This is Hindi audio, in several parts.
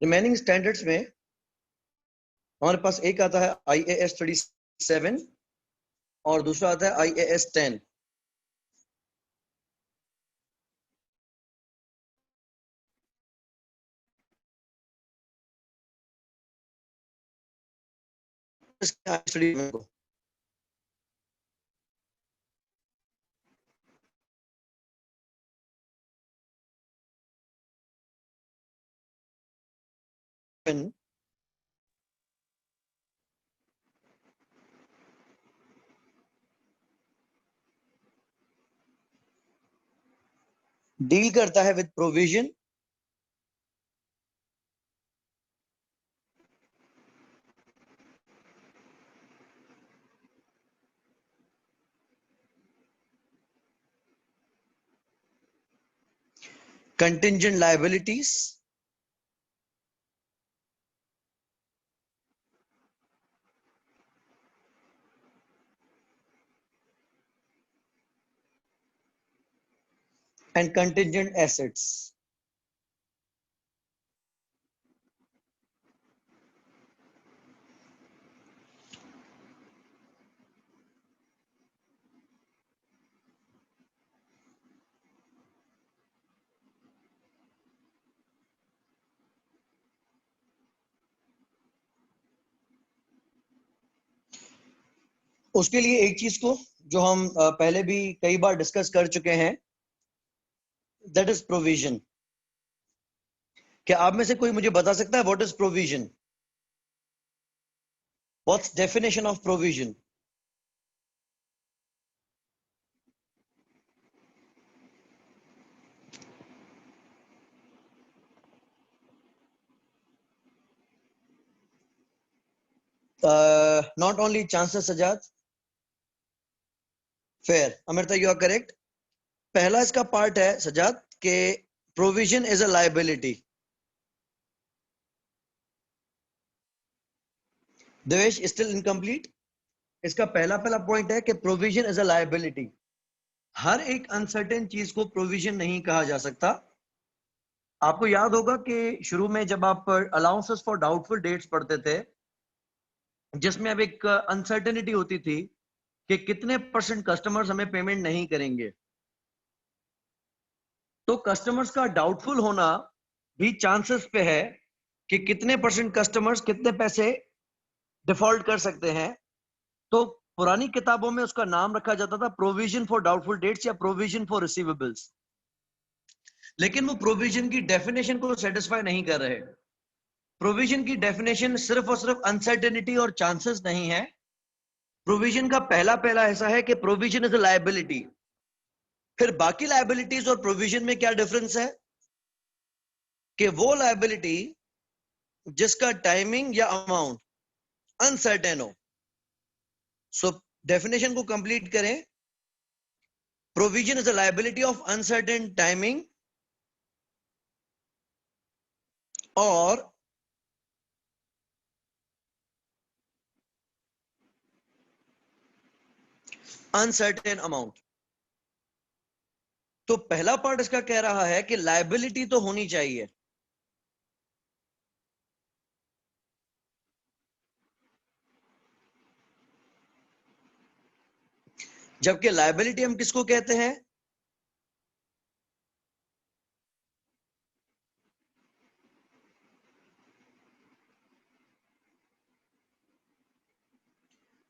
रिमेनिंग स्टैंडर्ड्स में हमारे पास एक आता है IAS 37 और दूसरा आता है IAS 10। स्टडी को डील करता है with provision, contingent liabilities, and contingent assets। उसके लिए एक चीज को जो हम पहले भी कई बार डिस्कस कर चुके हैं, दैट इज प्रोविजन। क्या आप में से कोई मुझे बता सकता है what is provision? What's definition of provision? Not only chances Sajad, fair. Amrita you are correct. पहला इसका पार्ट है सजाद के provision is a liability. Devesh still incomplete. इसका पहला पॉइंट है कि प्रोविजन इज अ लायबिलिटी। हर एक अनसर्टेन चीज को प्रोविजन नहीं कहा जा सकता। आपको याद होगा कि शुरू में जब आप अलाउंसेस फॉर डाउटफुल डेट्स पढ़ते थे, जिसमें अब एक अनसर्टेनिटी होती थी कि कितने % कस्टमर्स हमें पेमेंट नहीं करेंगे, तो कस्टमर्स का डाउटफुल होना भी चांसेस पे है कि कितने % कस्टमर्स कितने पैसे डिफॉल्ट कर सकते हैं। तो पुरानी किताबों में उसका नाम रखा जाता था प्रोविजन फॉर डाउटफुल डेट्स या प्रोविजन फॉर रिसीवेबल्स। लेकिन वो प्रोविजन की डेफिनेशन को सेटिस्फाई नहीं कर रहे। प्रोविजन की डेफिनेशन सिर्फ और सिर्फ अनसर्टेनिटी और चांसेस नहीं है। प्रोविजन का पहला ऐसा है कि प्रोविजन इज अ लायबिलिटी। फिर बाकी लायबिलिटीज और प्रोविजन में क्या डिफरेंस है कि वो लायबिलिटी जिसका टाइमिंग या अमाउंट अनसर्टेन हो। सो डेफिनेशन को कंप्लीट करें। Provision is a liability of uncertain timing और अनसर्टेन अमाउंट। तो पहला पार्ट इसका कह रहा है कि लायबिलिटी तो होनी चाहिए, जबकि लायबिलिटी हम किसको कहते हैं?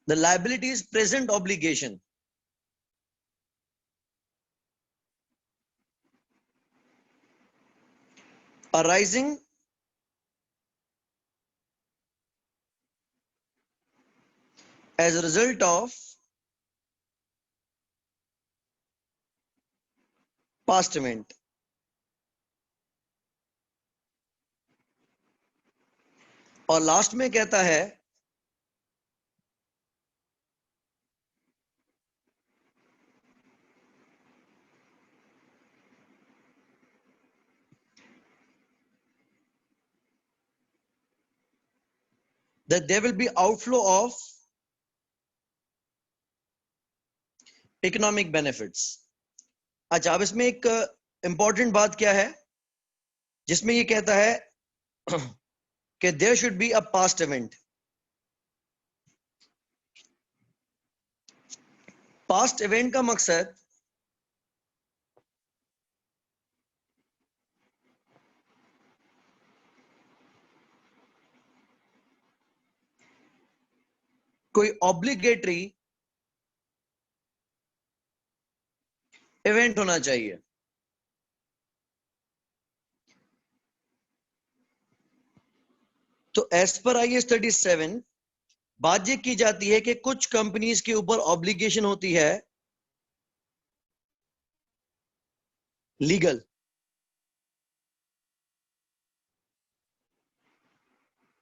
The liability is present obligation. arising as a result of past event। और लास्ट में कहता है that there will be outflow of economic benefits। अच्छा, अब इसमें एक इंपॉर्टेंट बात क्या है जिसमें ये कहता है कि there should be a past event. Past event का मकसद कोई ऑब्लिगेटरी इवेंट होना चाहिए। तो एज पर IAS 37 बात ये की जाती है कि कुछ कंपनीज के ऊपर ऑब्लिगेशन होती है लीगल,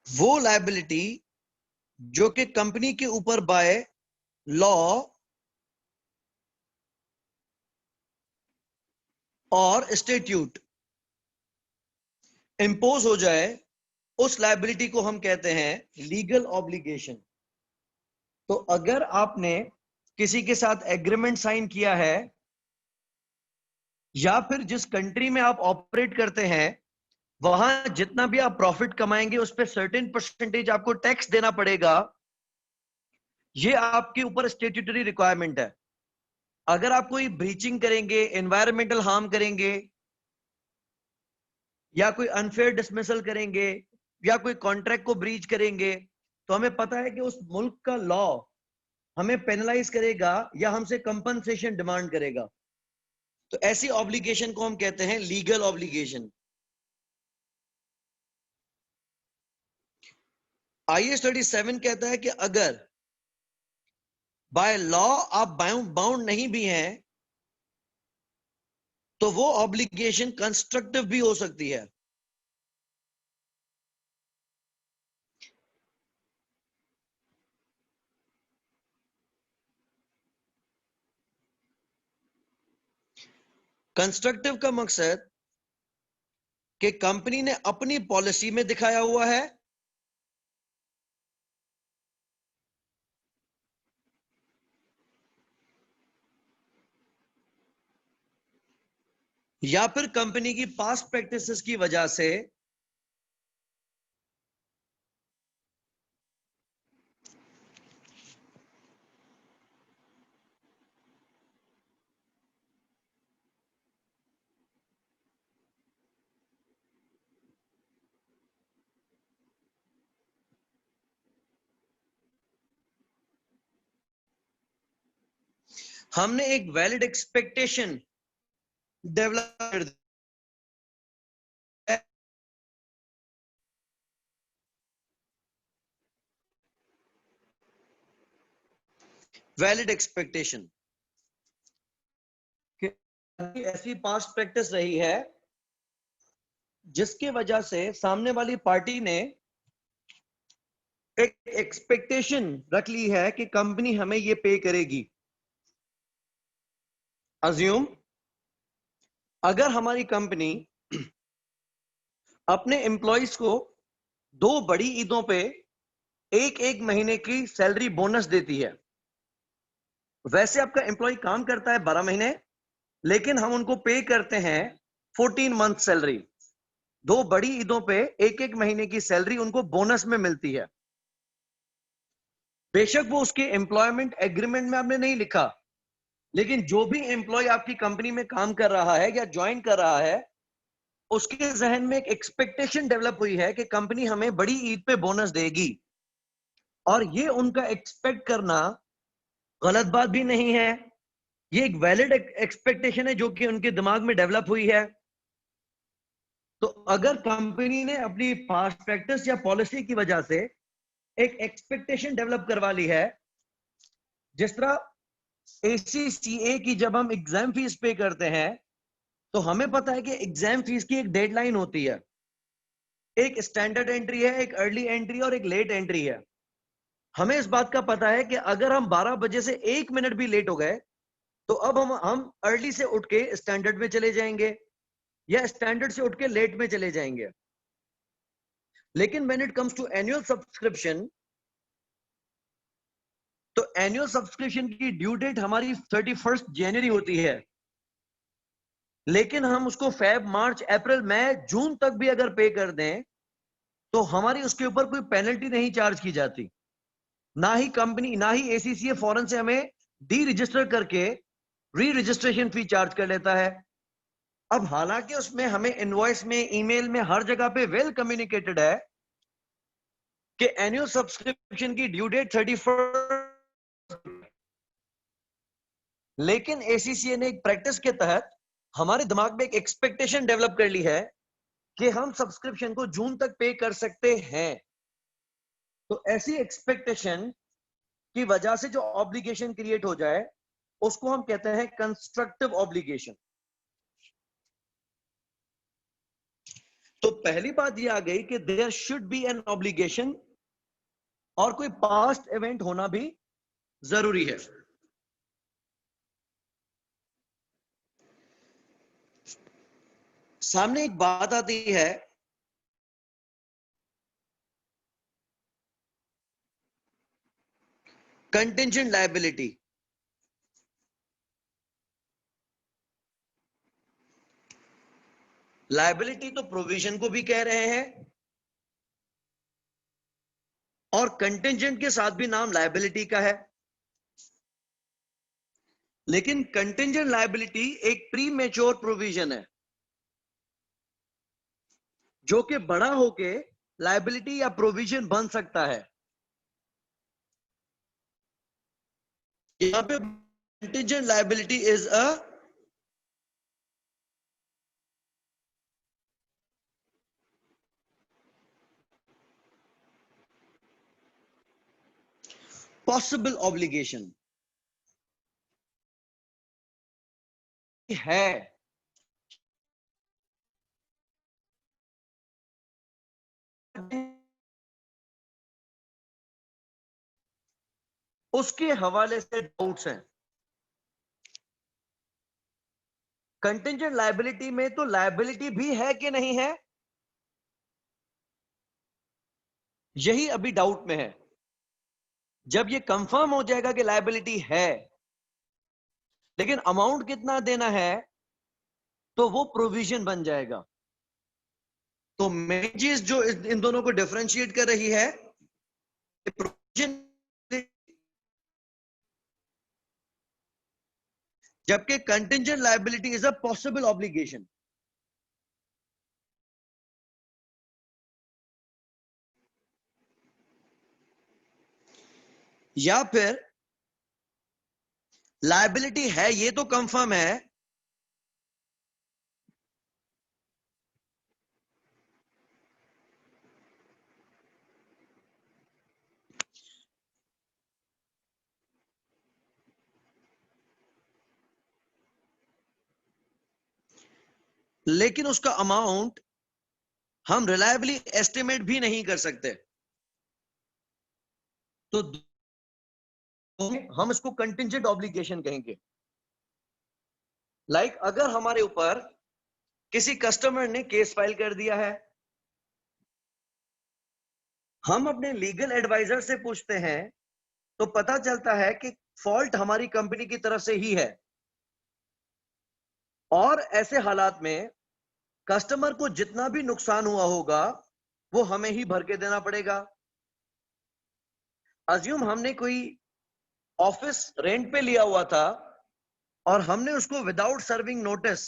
वो लायबिलिटी जो कि कंपनी के ऊपर बाय लॉ और स्टेट्यूट इंपोज हो जाए, उस लायबिलिटी को हम कहते हैं लीगल ऑब्लिगेशन। तो अगर आपने किसी के साथ एग्रीमेंट साइन किया है या फिर जिस कंट्री में आप ऑपरेट करते हैं वहां जितना भी आप प्रॉफिट कमाएंगे उस पर सर्टेन परसेंटेज आपको टैक्स देना पड़ेगा, ये आपके ऊपर स्टेट्यूटरी रिक्वायरमेंट है। अगर आप कोई ब्रीचिंग करेंगे, एनवायरमेंटल हार्म करेंगे या कोई अनफेयर डिसमिसल करेंगे या कोई कॉन्ट्रैक्ट को ब्रीच करेंगे, तो हमें पता है कि उस मुल्क का लॉ हमें पेनलाइज करेगा या हमसे कंपनसेशन डिमांड करेगा। तो ऐसी ऑब्लिगेशन को हम कहते हैं लीगल ऑब्लिगेशन। IAS 37 कहता है कि अगर बाय लॉ आप बाउंड नहीं भी हैं तो वो ऑब्लिगेशन कंस्ट्रक्टिव भी हो सकती है। कंस्ट्रक्टिव का मकसद कि कंपनी ने अपनी पॉलिसी में दिखाया हुआ है या फिर कंपनी की पास्ट प्रैक्टिसेस की वजह से हमने एक वैलिड एक्सपेक्टेशन डेवलप कर दी है। वैलिड एक्सपेक्टेशन ऐसी पास्ट प्रैक्टिस रही है जिसकी वजह से सामने वाली पार्टी ने एक एक्सपेक्टेशन रख ली है कि कंपनी हमें ये पे करेगी। अज्यूम अगर हमारी कंपनी अपने एम्प्लॉइज को 2 बड़ी ईदों पे एक एक महीने की सैलरी बोनस देती है। वैसे आपका एम्प्लॉय काम करता है 12 महीने, लेकिन हम उनको पे करते हैं 14 मंथ सैलरी। 2 बड़ी ईदों पे एक एक महीने की सैलरी उनको बोनस में मिलती है। बेशक वो उसके एम्प्लॉयमेंट एग्रीमेंट में आपने नहीं लिखा, लेकिन जो भी एम्प्लॉय आपकी कंपनी में काम कर रहा है या ज्वाइन कर रहा है, उसके जहन में एक एक्सपेक्टेशन डेवलप हुई है कि कंपनी हमें बड़ी ईद पे बोनस देगी। और ये उनका एक्सपेक्ट करना गलत बात भी नहीं है, ये एक वैलिड एक्सपेक्टेशन है जो कि उनके दिमाग में डेवलप हुई है। तो अगर कंपनी ने अपनी पास्ट प्रैक्टिस या पॉलिसी की वजह से एक एक्सपेक्टेशन डेवलप करवा ली है, जिस तरह ACCA की जब हम एग्जाम फीस पे करते हैं तो हमें पता है कि एग्जाम फीस की एक डेडलाइन होती है। एक स्टैंडर्ड एंट्री है, एक अर्ली एंट्री और एक लेट एंट्री है। हमें इस बात का पता है कि अगर हम 12 बजे से 1 मिनट भी लेट हो गए तो अब हम अर्ली से उठ के स्टैंडर्ड में चले जाएंगे या स्टैंडर्ड से उठ के लेट में चले जाएंगे। लेकिन when it comes to annual subscription, तो एनुअल सब्सक्रिप्शन की ड्यू डेट हमारी 31 जनवरी होती है, लेकिन हम उसको फेब, मार्च, अप्रैल, मई, जून तक भी अगर पे कर दें तो हमारी उसके ऊपर कोई पेनल्टी नहीं चार्ज की जाती, ना ही कंपनी, ना ही एसीसीए फौरन से हमें डी रजिस्टर करके री रजिस्ट्रेशन फी चार्ज कर लेता है। अब हालांकि उसमें हमें इनवॉइस में, ईमेल में, हर जगह पे वेल कम्युनिकेटेड है कि एनुअल सब्सक्रिप्शन की ड्यू डेट 31, लेकिन एसीसीए ने एक प्रैक्टिस के तहत हमारे दिमाग में एक एक्सपेक्टेशन डेवलप कर ली है कि हम सब्सक्रिप्शन को जून तक पे कर सकते हैं। तो ऐसी एक्सपेक्टेशन की वजह से जो ऑब्लिगेशन क्रिएट हो जाए उसको हम कहते हैं कंस्ट्रक्टिव ऑब्लिगेशन। तो पहली बात यह आ गई कि there should be an obligation और कोई पास्ट इवेंट होना भी जरूरी है। सामने एक बात आती है कंटिंजेंट लायबिलिटी। लायबिलिटी तो प्रोविजन को भी कह रहे हैं और कंटिंजेंट के साथ भी नाम लायबिलिटी का है, लेकिन कंटिंजेंट लायबिलिटी एक प्री मैच्योर प्रोविजन है जो कि बड़ा होके लायबिलिटी या प्रोविजन बन सकता है। यहां पे contingent liability is a possible obligation है। उसके हवाले से डाउट्स हैं। कंटिंजेंट लायबिलिटी में तो लायबिलिटी भी है कि नहीं है, यही अभी डाउट में है। जब ये कंफर्म हो जाएगा कि लायबिलिटी है, लेकिन अमाउंट कितना देना है, तो वो प्रोविजन बन जाएगा। तो मेन चीज जो इन दोनों को डिफरेंशिएट कर रही है, प्रोविजन, जबकि contingent liability is a possible obligation. या फिर लायबिलिटी है, ये तो कंफर्म है, लेकिन उसका अमाउंट हम रिलायबली एस्टिमेट भी नहीं कर सकते, तो हम इसको कंटिंजेंट ऑब्लिगेशन कहेंगे। लाइक अगर हमारे ऊपर किसी कस्टमर ने केस फाइल कर दिया है, हम अपने लीगल एडवाइजर से पूछते हैं, तो पता चलता है कि फॉल्ट हमारी कंपनी की तरफ से ही है, और ऐसे हालात में कस्टमर को जितना भी नुकसान हुआ होगा वो हमें ही भर के देना पड़ेगा। अज्यूम हमने कोई ऑफिस रेंट पे लिया हुआ था और हमने उसको विदाउट सर्विंग नोटिस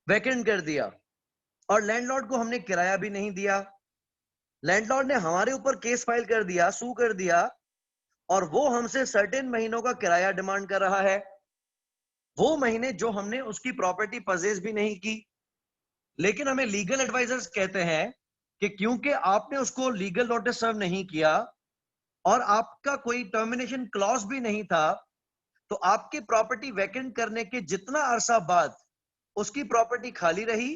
वैकेंट कर दिया, और लैंडलॉर्ड को हमने किराया भी नहीं दिया। लैंडलॉर्ड ने हमारे ऊपर केस फाइल कर दिया, सू कर दिया, और वो हमसे सर्टेन महीनों का किराया डिमांड कर रहा है, वो महीने जो हमने उसकी प्रॉपर्टी परचेज भी नहीं की। लेकिन हमें लीगल एडवाइजर्स कहते हैं कि क्योंकि आपने उसको लीगल नोटिस सर्व नहीं किया और आपका कोई टर्मिनेशन क्लॉज भी नहीं था, तो आपकी प्रॉपर्टी वैकेंट करने के जितना अरसा बाद उसकी प्रॉपर्टी खाली रही,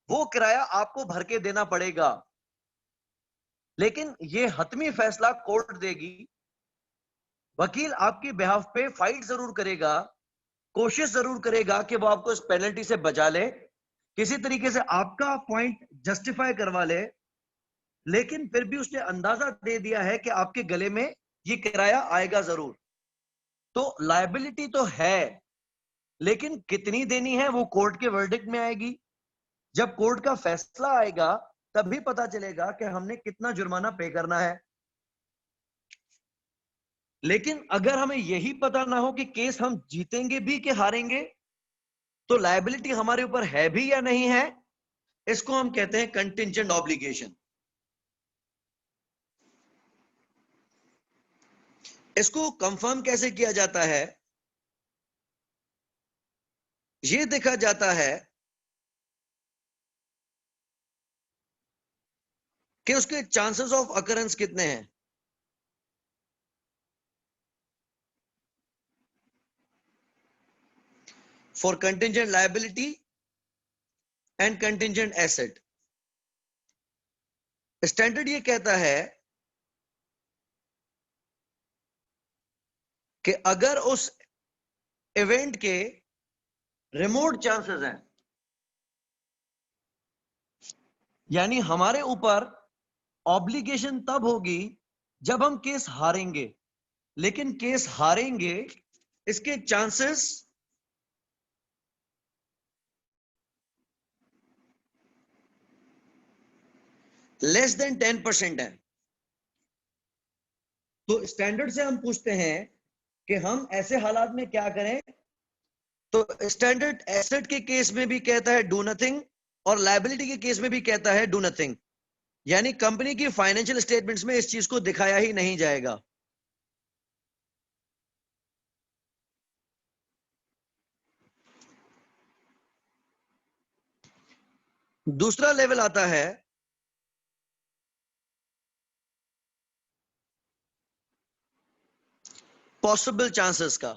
वो किराया आपको भर के देना पड़ेगा। लेकिन ये हतमी फैसला कोर्ट देगी, वकील आपकी बिहाफ पे फाइट जरूर करेगा, कोशिश जरूर करेगा कि वो आपको इस पेनल्टी से बचा ले, किसी तरीके से आपका पॉइंट जस्टिफाई करवा ले, लेकिन फिर भी उसने अंदाजा दे दिया है कि आपके गले में ये किराया आएगा जरूर। तो लायबिलिटी तो है, लेकिन कितनी देनी है वो कोर्ट के वर्डिक्ट में आएगी। जब कोर्ट का फैसला आएगा तभी पता चलेगा कि हमने कितना जुर्माना पे करना है। लेकिन अगर हमें यही पता ना हो कि केस हम जीतेंगे भी कि हारेंगे, तो लायबिलिटी हमारे ऊपर है भी या नहीं है, इसको हम कहते हैं कंटिंजेंट ऑब्लिगेशन। इसको कंफर्म कैसे किया जाता है? यह देखा जाता है कि उसके चांसेस ऑफ अकरेंस कितने हैं। For contingent liability and contingent asset, standard ये कहता है कि अगर उस इवेंट के रिमोट चांसेस हैं, यानी हमारे ऊपर ऑब्लिगेशन तब होगी जब हम केस हारेंगे, लेकिन केस हारेंगे इसके चांसेस लेस देन 10% है। तो स्टैंडर्ड से हम पूछते हैं कि हम ऐसे हालात में क्या करें। तो स्टैंडर्ड एसेट के केस में भी कहता है डू नथिंग, और लायबिलिटी के केस में भी कहता है डू नथिंग, यानी कंपनी की फाइनेंशियल स्टेटमेंट्स में इस चीज को दिखाया ही नहीं जाएगा। दूसरा लेवल आता है पॉसिबल चांसेस का।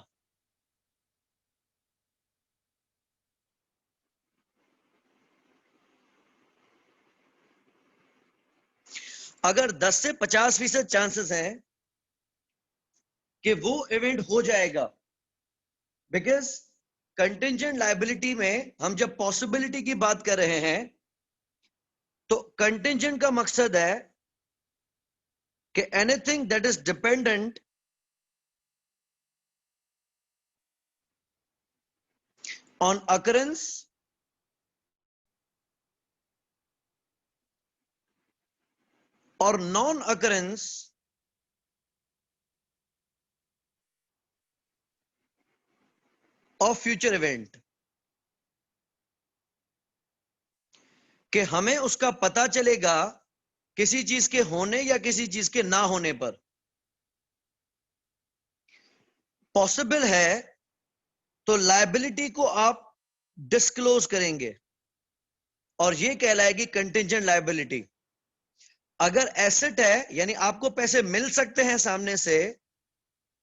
अगर 10 से 50% चांसेस हैं कि वो इवेंट हो जाएगा, बिकॉज कंटिंजेंट लायबिलिटी में हम जब पॉसिबिलिटी की बात कर रहे हैं तो कंटिंजेंट का मकसद है कि anything that is dependent on occurrence और non occurrence of future event, कि हमें उसका पता चलेगा किसी चीज के होने या किसी चीज के ना होने पर। पॉसिबल है तो लायबिलिटी को आप डिस्क्लोज करेंगे और ये कहलाएगी कंटिंजेंट लायबिलिटी। अगर एसेट है यानी आपको पैसे मिल सकते हैं सामने से,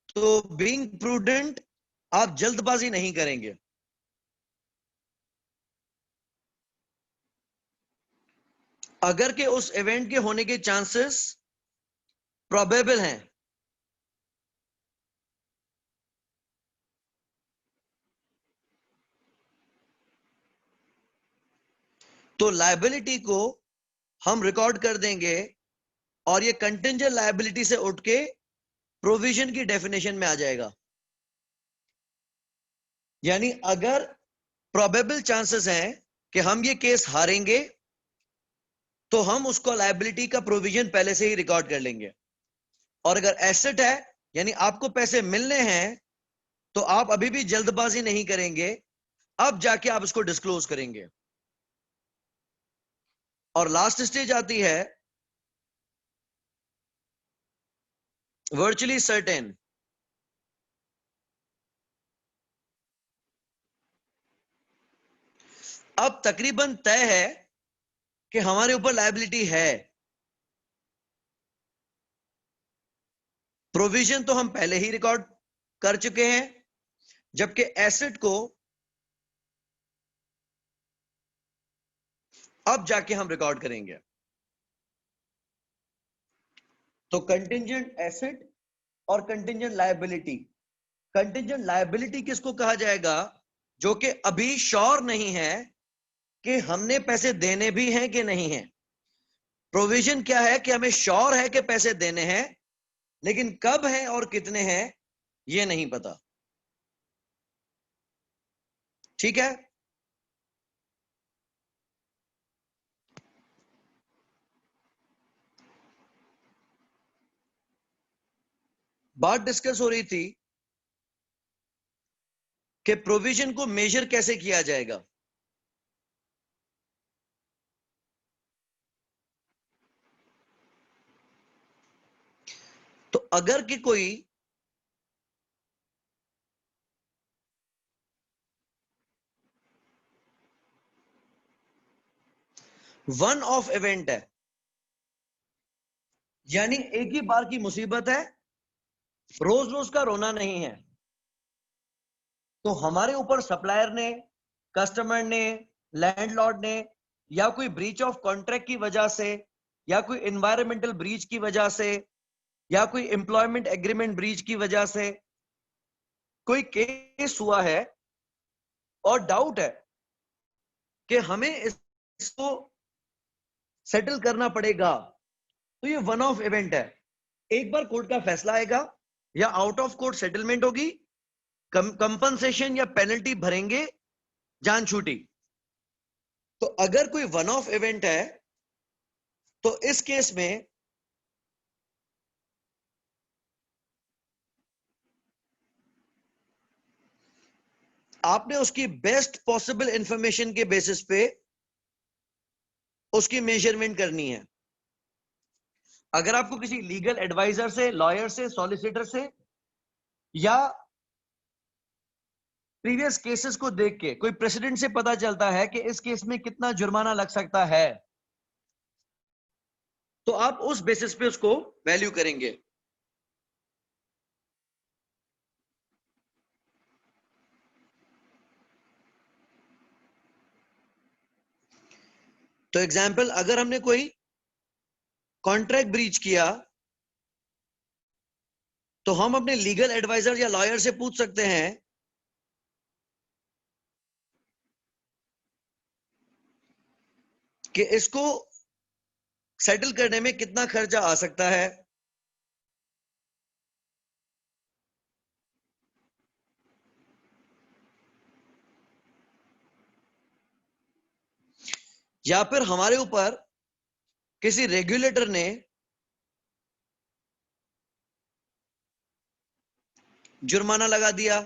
तो बीइंग प्रूडेंट आप जल्दबाजी नहीं करेंगे। अगर के उस इवेंट के होने के चांसेस प्रोबेबल हैं, तो लायबिलिटी को हम रिकॉर्ड कर देंगे और ये कंटिंजेंट लायबिलिटी से उठ के प्रोविजन की डेफिनेशन में आ जाएगा। यानी अगर प्रोबेबल चांसेस हैं कि हम ये केस हारेंगे, तो हम उसको लायबिलिटी का प्रोविजन पहले से ही रिकॉर्ड कर लेंगे। और अगर एसेट है यानी आपको पैसे मिलने हैं, तो आप अभी भी जल्दबाजी नहीं करेंगे, अब जाके आप उसको डिस्क्लोज करेंगे। और लास्ट स्टेज आती है वर्चुअली सर्टेन। अब तकरीबन तय है कि हमारे ऊपर लायबिलिटी है। प्रोविजन तो हम पहले ही रिकॉर्ड कर चुके हैं, जबकि एसेट को अब जाके हम रिकॉर्ड करेंगे। तो कंटिंजेंट एसेट और कंटिंजेंट लायबिलिटी। कंटिंजेंट लायबिलिटी किसको कहा जाएगा? जो कि अभी श्योर नहीं है कि हमने पैसे देने भी हैं कि नहीं है। प्रोविजन क्या है कि हमें श्योर है कि पैसे देने हैं, लेकिन कब हैं और कितने हैं ये नहीं पता। ठीक है। बात डिस्कस हो रही थी कि प्रोविजन को मेजर कैसे किया जाएगा। तो अगर कि कोई वन ऑफ इवेंट है, यानी एक ही बार की मुसीबत है, रोज रोज का रोना नहीं है, तो हमारे ऊपर सप्लायर ने, कस्टमर ने, लैंडलॉर्ड ने, या कोई ब्रीच ऑफ कॉन्ट्रैक्ट की वजह से, या कोई एनवायरमेंटल ब्रीच की वजह से, या कोई एम्प्लॉयमेंट एग्रीमेंट ब्रीच की वजह से कोई केस हुआ है और डाउट है कि हमें इसको सेटल करना पड़ेगा, तो ये वन ऑफ इवेंट है। एक बार कोर्ट का फैसला आएगा या आउट ऑफ कोर्ट सेटलमेंट होगी, कंपनसेशन या पेनल्टी भरेंगे, जान छूटी। तो अगर कोई वन ऑफ इवेंट है तो इस केस में आपने उसकी बेस्ट पॉसिबल इंफॉर्मेशन के बेसिस पे उसकी मेजरमेंट करनी है। अगर आपको किसी लीगल एडवाइजर से, लॉयर से, सॉलिसिटर से या प्रीवियस केसेस को देख के कोई प्रेसिडेंट से पता चलता है कि इस केस में कितना जुर्माना लग सकता है, तो आप उस बेसिस पे उसको वैल्यू करेंगे। तो एग्जाम्पल, अगर हमने कोई कॉन्ट्रैक्ट ब्रीच किया तो हम अपने लीगल एडवाइजर या लॉयर से पूछ सकते हैं कि इसको सेटल करने में कितना खर्चा आ सकता है, या फिर हमारे ऊपर किसी रेगुलेटर ने जुर्माना लगा दिया,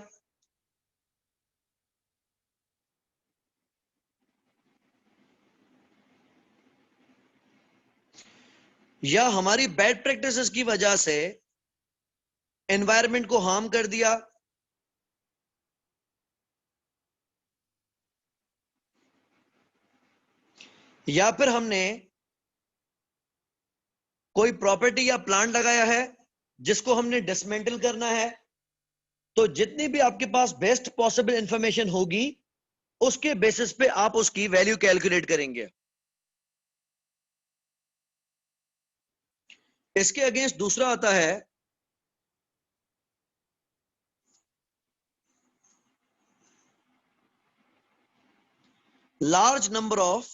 या हमारी बैड प्रैक्टिसेस की वजह से एनवायरनमेंट को हार्म कर दिया, या फिर हमने कोई प्रॉपर्टी या प्लांट लगाया है जिसको हमने डिसमेंटल करना है, तो जितनी भी आपके पास बेस्ट पॉसिबल इंफॉर्मेशन होगी उसके बेसिस पे आप उसकी वैल्यू कैलकुलेट करेंगे। इसके अगेंस्ट दूसरा आता है large number of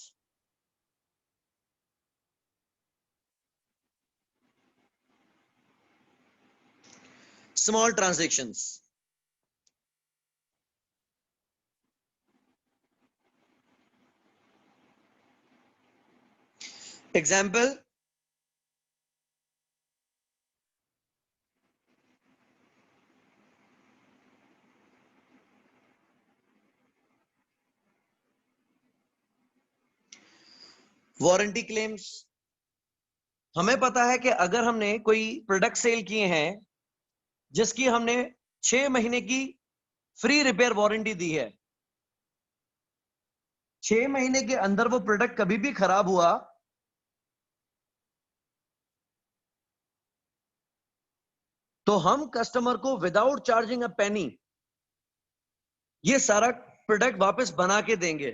small transactions. Example, warranty claims. हमें पता है कि अगर हमने कोई प्रोडक्ट सेल किए हैं जिसकी हमने 6 महीने की फ्री रिपेयर वारंटी दी है, 6 महीने के अंदर वो प्रोडक्ट कभी भी खराब हुआ तो हम कस्टमर को विदाउट चार्जिंग अ पेनी ये सारा प्रोडक्ट वापस बना के देंगे।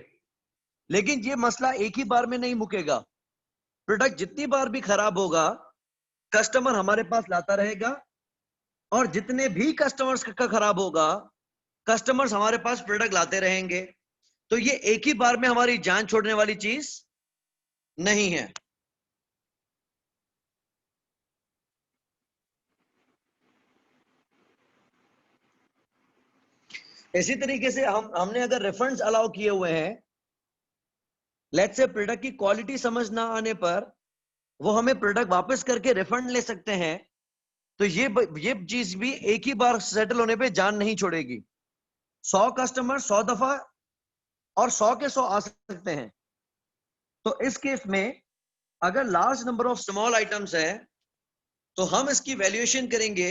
लेकिन ये मसला एक ही बार में नहीं मुकेगा, प्रोडक्ट जितनी बार भी खराब होगा कस्टमर हमारे पास लाता रहेगा, और जितने भी कस्टमर्स का खराब होगा कस्टमर्स हमारे पास प्रोडक्ट लाते रहेंगे। तो ये एक ही बार में हमारी जान छोड़ने वाली चीज नहीं है। इसी तरीके से हमने अगर रिफंड्स अलाउ किए हुए हैं, लेट्स से प्रोडक्ट की क्वालिटी समझ ना आने पर वो हमें प्रोडक्ट वापस करके रिफंड ले सकते हैं, तो ये चीज भी एक ही बार सेटल होने पे जान नहीं छोड़ेगी। 100 कस्टमर 100 दफा और 100 के 100 आ सकते हैं। तो इस केस में अगर large number of small items है तो हम इसकी वैल्यूएशन करेंगे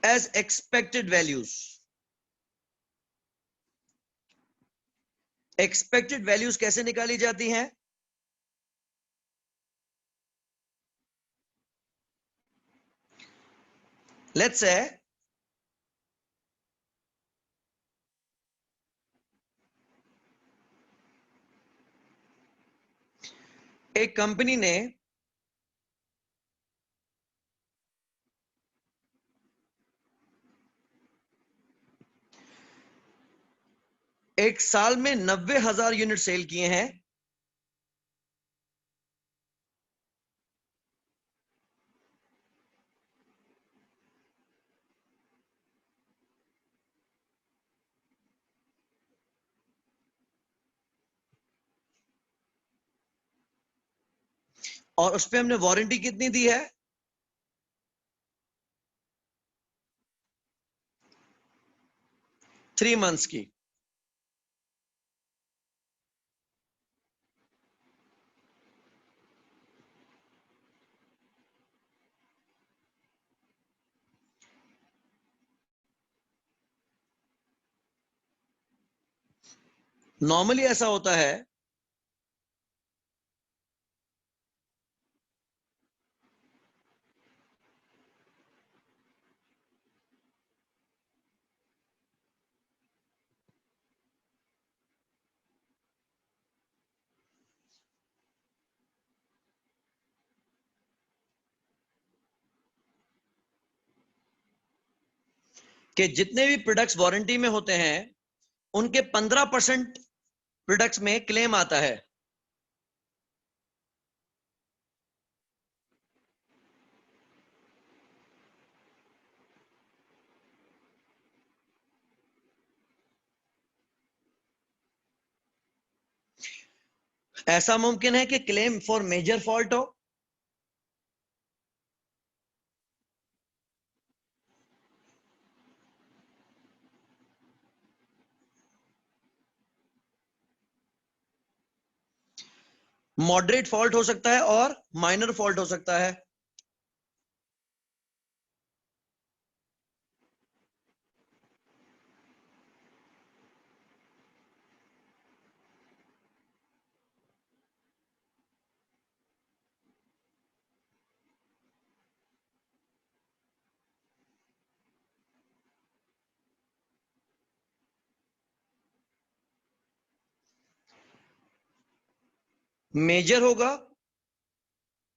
as expected values. Expected values कैसे निकाली जाती हैं? लेट्स से एक कंपनी ने एक साल में 90,000 यूनिट सेल किए हैं, और उस पर हमने वारंटी कितनी दी है? 3 मंथ्स की। नॉर्मली ऐसा होता है कि जितने भी प्रोडक्ट्स वारंटी में होते हैं उनके 15% प्रोडक्ट्स में क्लेम आता है। ऐसा मुमकिन है कि क्लेम फॉर मेजर फॉल्ट हो। मॉडरेट फॉल्ट हो सकता है और माइनर फॉल्ट हो सकता है। मेजर होगा,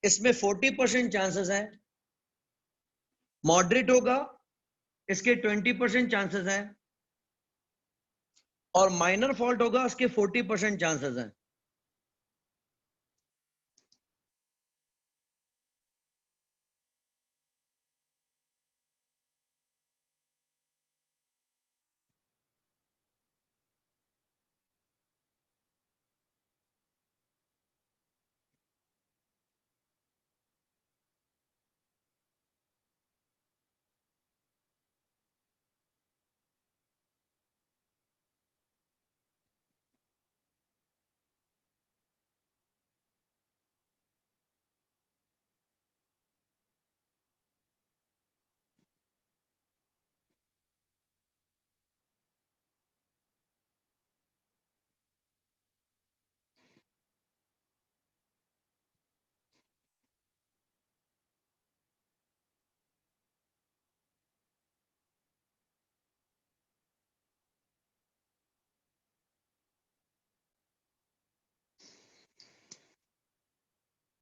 इसमें 40% चांसेस हैं। मॉडरेट होगा, इसके 20% चांसेस हैं। और माइनर फॉल्ट होगा, उसके 40% चांसेस हैं।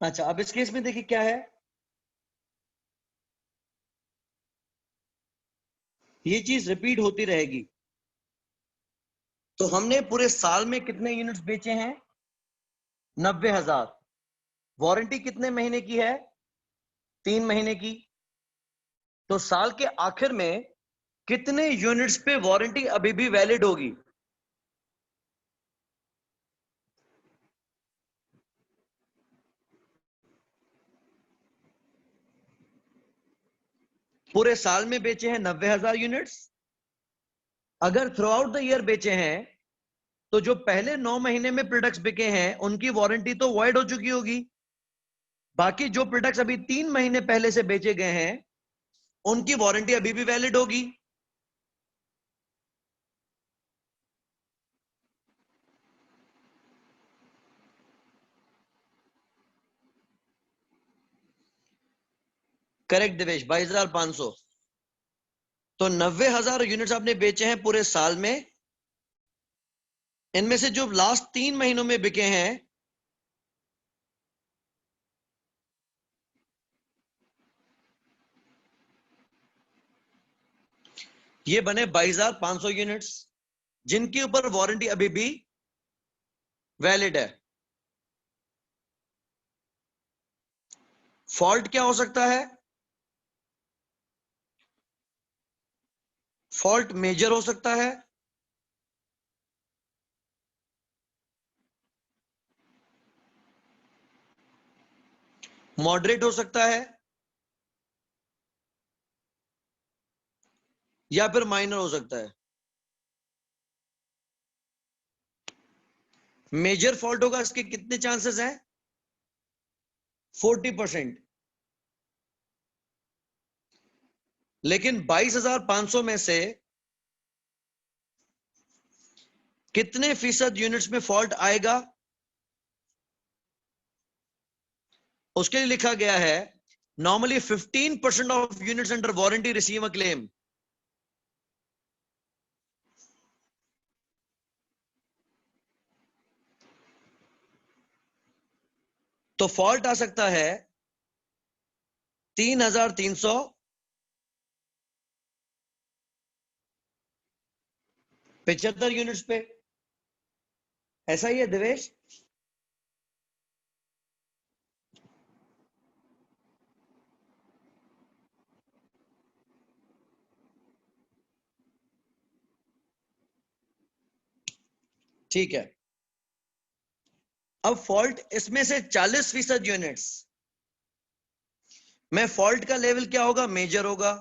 अच्छा, अब इस केस में देखिए क्या है। ये चीज रिपीट होती रहेगी। तो हमने पूरे साल में कितने यूनिट्स बेचे हैं? 90,000। वारंटी कितने महीने की है? 3 महीने की। तो साल के आखिर में कितने यूनिट्स पे वारंटी अभी भी वैलिड होगी? पूरे साल में बेचे हैं 90,000 यूनिट्स। अगर थ्रू आउट द ईयर बेचे हैं तो जो पहले 9 महीने में प्रोडक्ट्स बिके हैं उनकी वारंटी तो वॉइड हो चुकी होगी। बाकी जो प्रोडक्ट्स अभी 3 महीने पहले से बेचे गए हैं उनकी वारंटी अभी भी वैलिड होगी। करेक्ट देवेश, 22,500। तो 90,000 यूनिट्स आपने बेचे हैं पूरे साल में। इनमें से जो लास्ट 3 महीनों में बिके हैं ये बने 22,500 यूनिट्स, जिनके ऊपर वारंटी अभी भी वैलिड है। फॉल्ट क्या हो सकता है? फॉल्ट मेजर हो सकता है, मॉडरेट हो सकता है, या फिर माइनर हो सकता है। मेजर फॉल्ट होगा, इसके कितने चांसेस हैं? 40%। लेकिन 22,500 में से कितने फीसद यूनिट्स में फॉल्ट आएगा? उसके लिए लिखा गया है normally 15% of units under warranty receive a claim. तो फॉल्ट आ सकता है 3,375 यूनिट्स पे। ऐसा ही है देवेश? ठीक है। अब फॉल्ट इसमें से 40% यूनिट्स में फॉल्ट का लेवल क्या होगा? मेजर होगा।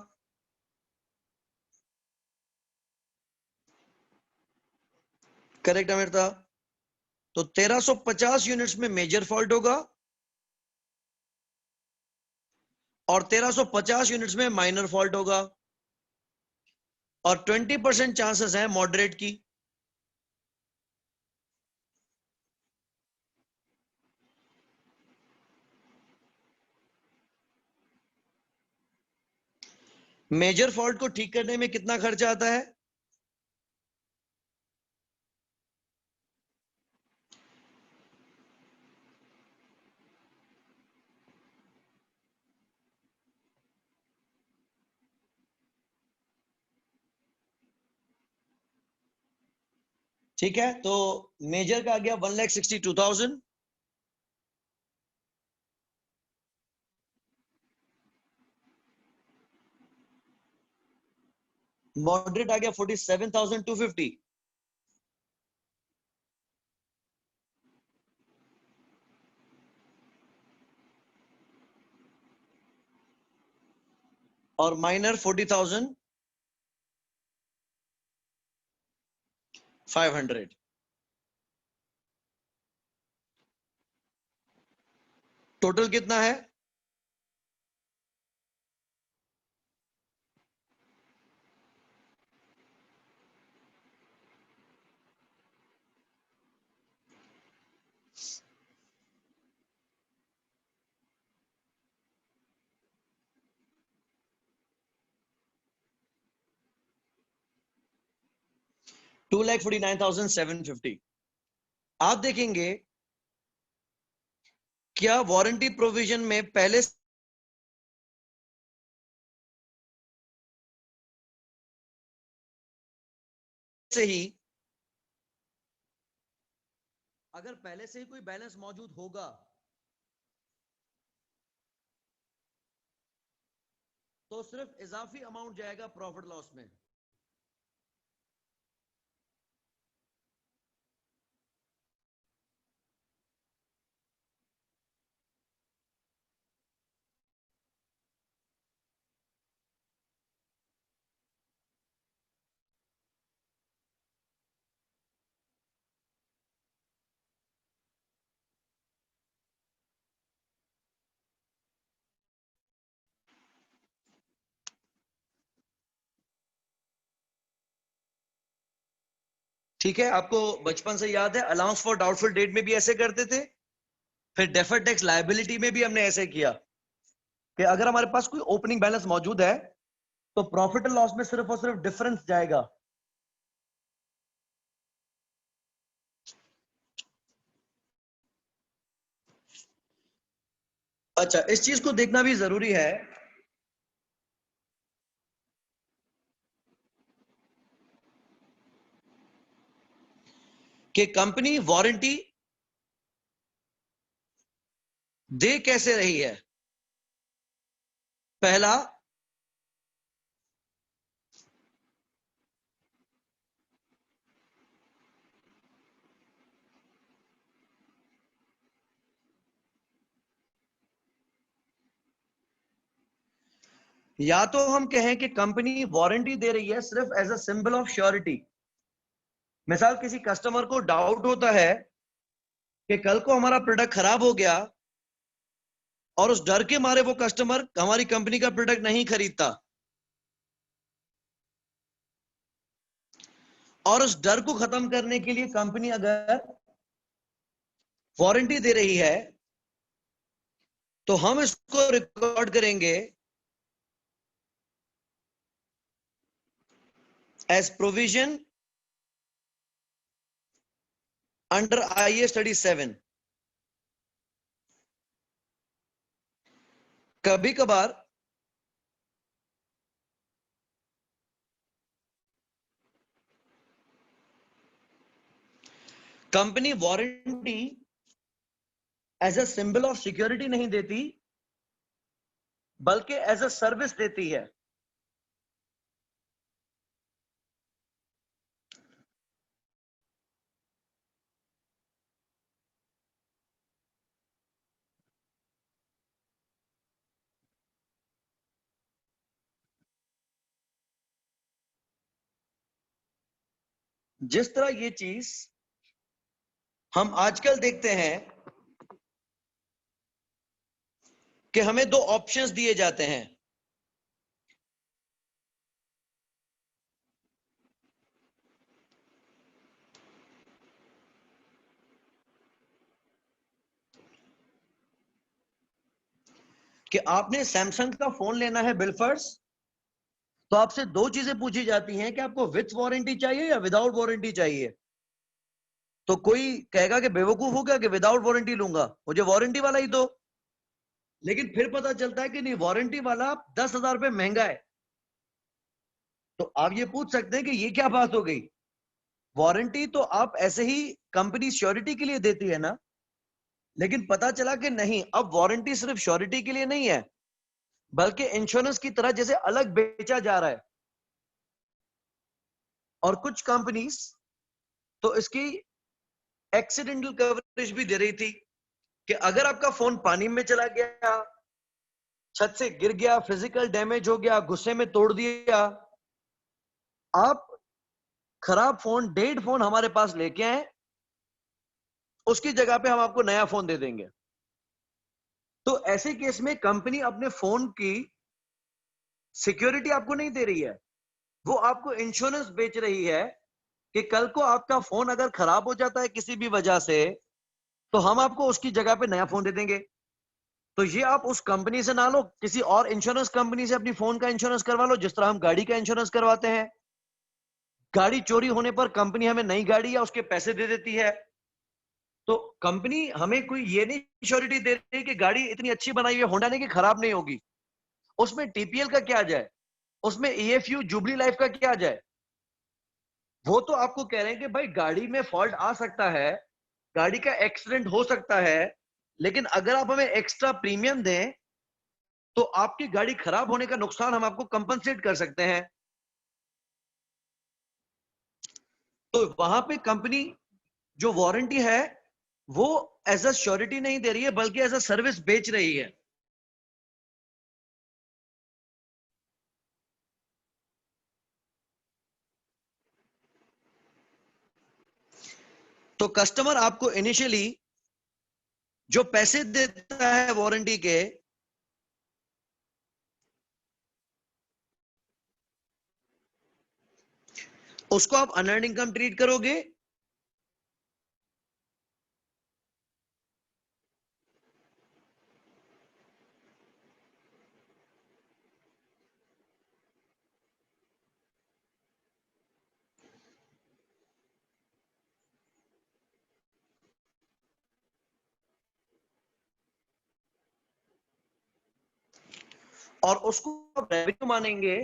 करेक्ट अमृता। तो 1350 यूनिट्स में मेजर फॉल्ट होगा और 1350 यूनिट्स में माइनर फॉल्ट होगा, और 20% चांसेस है मॉडरेट की। मेजर फॉल्ट को ठीक करने में कितना खर्चा आता है? ठीक है, तो मेजर का आ गया 1,62,000। मॉडरेट आ गया 47,250। और माइनर 40,500। टोटल कितना है? $2,49,750। आप देखेंगे क्या वारंटी प्रोविजन में पहले से ही, अगर पहले से ही कोई बैलेंस मौजूद होगा तो सिर्फ इजाफी अमाउंट जाएगा प्रॉफिट लॉस में। ठीक है, आपको बचपन से याद है अलाउंस फॉर डाउटफुल डेट में भी ऐसे करते थे, फिर डेफर्ड टैक्स लायबिलिटी में भी हमने ऐसे किया कि अगर हमारे पास कोई ओपनिंग बैलेंस मौजूद है तो प्रॉफिट एंड लॉस में सिर्फ और सिर्फ डिफरेंस जाएगा। अच्छा, इस चीज को देखना भी जरूरी है कि कंपनी वारंटी दे कैसे रही है। पहला, या तो हम कहें कि कंपनी वारंटी दे रही है सिर्फ as a symbol of surety. मिसाल, किसी कस्टमर को डाउट होता है कि कल को हमारा प्रोडक्ट खराब हो गया और उस डर के मारे वो कस्टमर हमारी कंपनी का प्रोडक्ट नहीं खरीदता, और उस डर को खत्म करने के लिए कंपनी अगर वारंटी दे रही है तो हम इसको रिकॉर्ड करेंगे एज प्रोविजन अंडर IAS 37। कभी कभार company warranty as a symbol of security नहीं देती, बल्कि एज अ सर्विस देती है। जिस तरह ये चीज हम आजकल देखते हैं कि हमें दो ऑप्शंस दिए जाते हैं, कि आपने सैमसंग का फोन लेना है बिलफर्स, तो आपसे दो चीजें पूछी जाती हैं कि आपको विथ वारंटी चाहिए या विदाउट वारंटी चाहिए। तो कोई कहेगा कि बेवकूफ हो गया कि विदाउट वारंटी लूंगा, मुझे वारंटी वाला ही दो। लेकिन फिर पता चलता है कि नहीं, वारंटी वाला 10,000 रुपए महंगा है। तो आप ये पूछ सकते हैं कि ये क्या बात हो गई, वारंटी तो आप ऐसे ही कंपनी श्योरिटी के लिए देती है ना। लेकिन पता चला कि नहीं, अब वारंटी सिर्फ श्योरिटी के लिए नहीं है, बल्कि इंश्योरेंस की तरह जैसे अलग बेचा जा रहा है। और कुछ कंपनीज तो इसकी एक्सीडेंटल कवरेज भी दे रही थी कि अगर आपका फोन पानी में चला गया, छत से गिर गया, फिजिकल डैमेज हो गया, गुस्से में तोड़ दिया, आप खराब फोन, डेड फोन हमारे पास लेके आए, उसकी जगह पे हम आपको नया फोन दे देंगे। तो ऐसे केस में कंपनी अपने फोन की सिक्योरिटी आपको नहीं दे रही है, वो आपको इंश्योरेंस बेच रही है कि कल को आपका फोन अगर खराब हो जाता है किसी भी वजह से, तो हम आपको उसकी जगह पे नया फोन दे देंगे। तो ये आप उस कंपनी से ना लो, किसी और इंश्योरेंस कंपनी से अपनी फोन का इंश्योरेंस करवा लो, जिस तरह हम गाड़ी का इंश्योरेंस करवाते हैं। गाड़ी चोरी होने पर कंपनी हमें नई गाड़ी या उसके पैसे दे देती है। तो कंपनी हमें कोई ये नहीं श्योरिटी दे रही कि गाड़ी इतनी अच्छी बनाई हुई है होंडा ने कि खराब नहीं होगी। उसमें टीपीएल का क्या जाए, उसमें ईएफयू जुबली लाइफ का क्या जाए। वो तो आपको कह रहे हैं कि भाई गाड़ी में फॉल्ट आ सकता है, गाड़ी का एक्सीडेंट हो सकता है, लेकिन अगर आप हमें एक्स्ट्रा प्रीमियम दें तो आपकी गाड़ी खराब होने का नुकसान हम आपको कंपनसेट कर सकते हैं। तो वहां पे कंपनी जो वारंटी है वो एज अ श्योरिटी नहीं दे रही है, बल्कि एज अ सर्विस बेच रही है। तो कस्टमर आपको इनिशियली जो पैसे देता है वारंटी के, उसको आप अनअर्न्ड इनकम ट्रीट करोगे। और उसको आप रेवेन्यू मानेंगे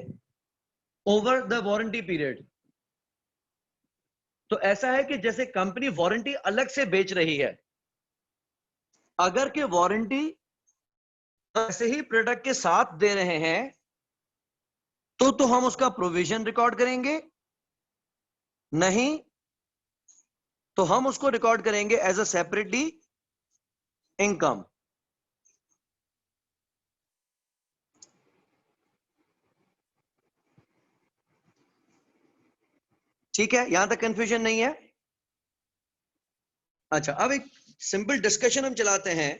ओवर द वारंटी पीरियड। तो ऐसा है कि जैसे कंपनी वारंटी अलग से बेच रही है, अगर के वारंटी ऐसे ही प्रोडक्ट के साथ दे रहे हैं तो हम उसका प्रोविजन रिकॉर्ड करेंगे, नहीं तो हम उसको रिकॉर्ड करेंगे एज अ सेपरेटली इनकम। ठीक है, यहां तक कंफ्यूजन नहीं है। अच्छा, अब एक सिंपल डिस्कशन हम चलाते हैं।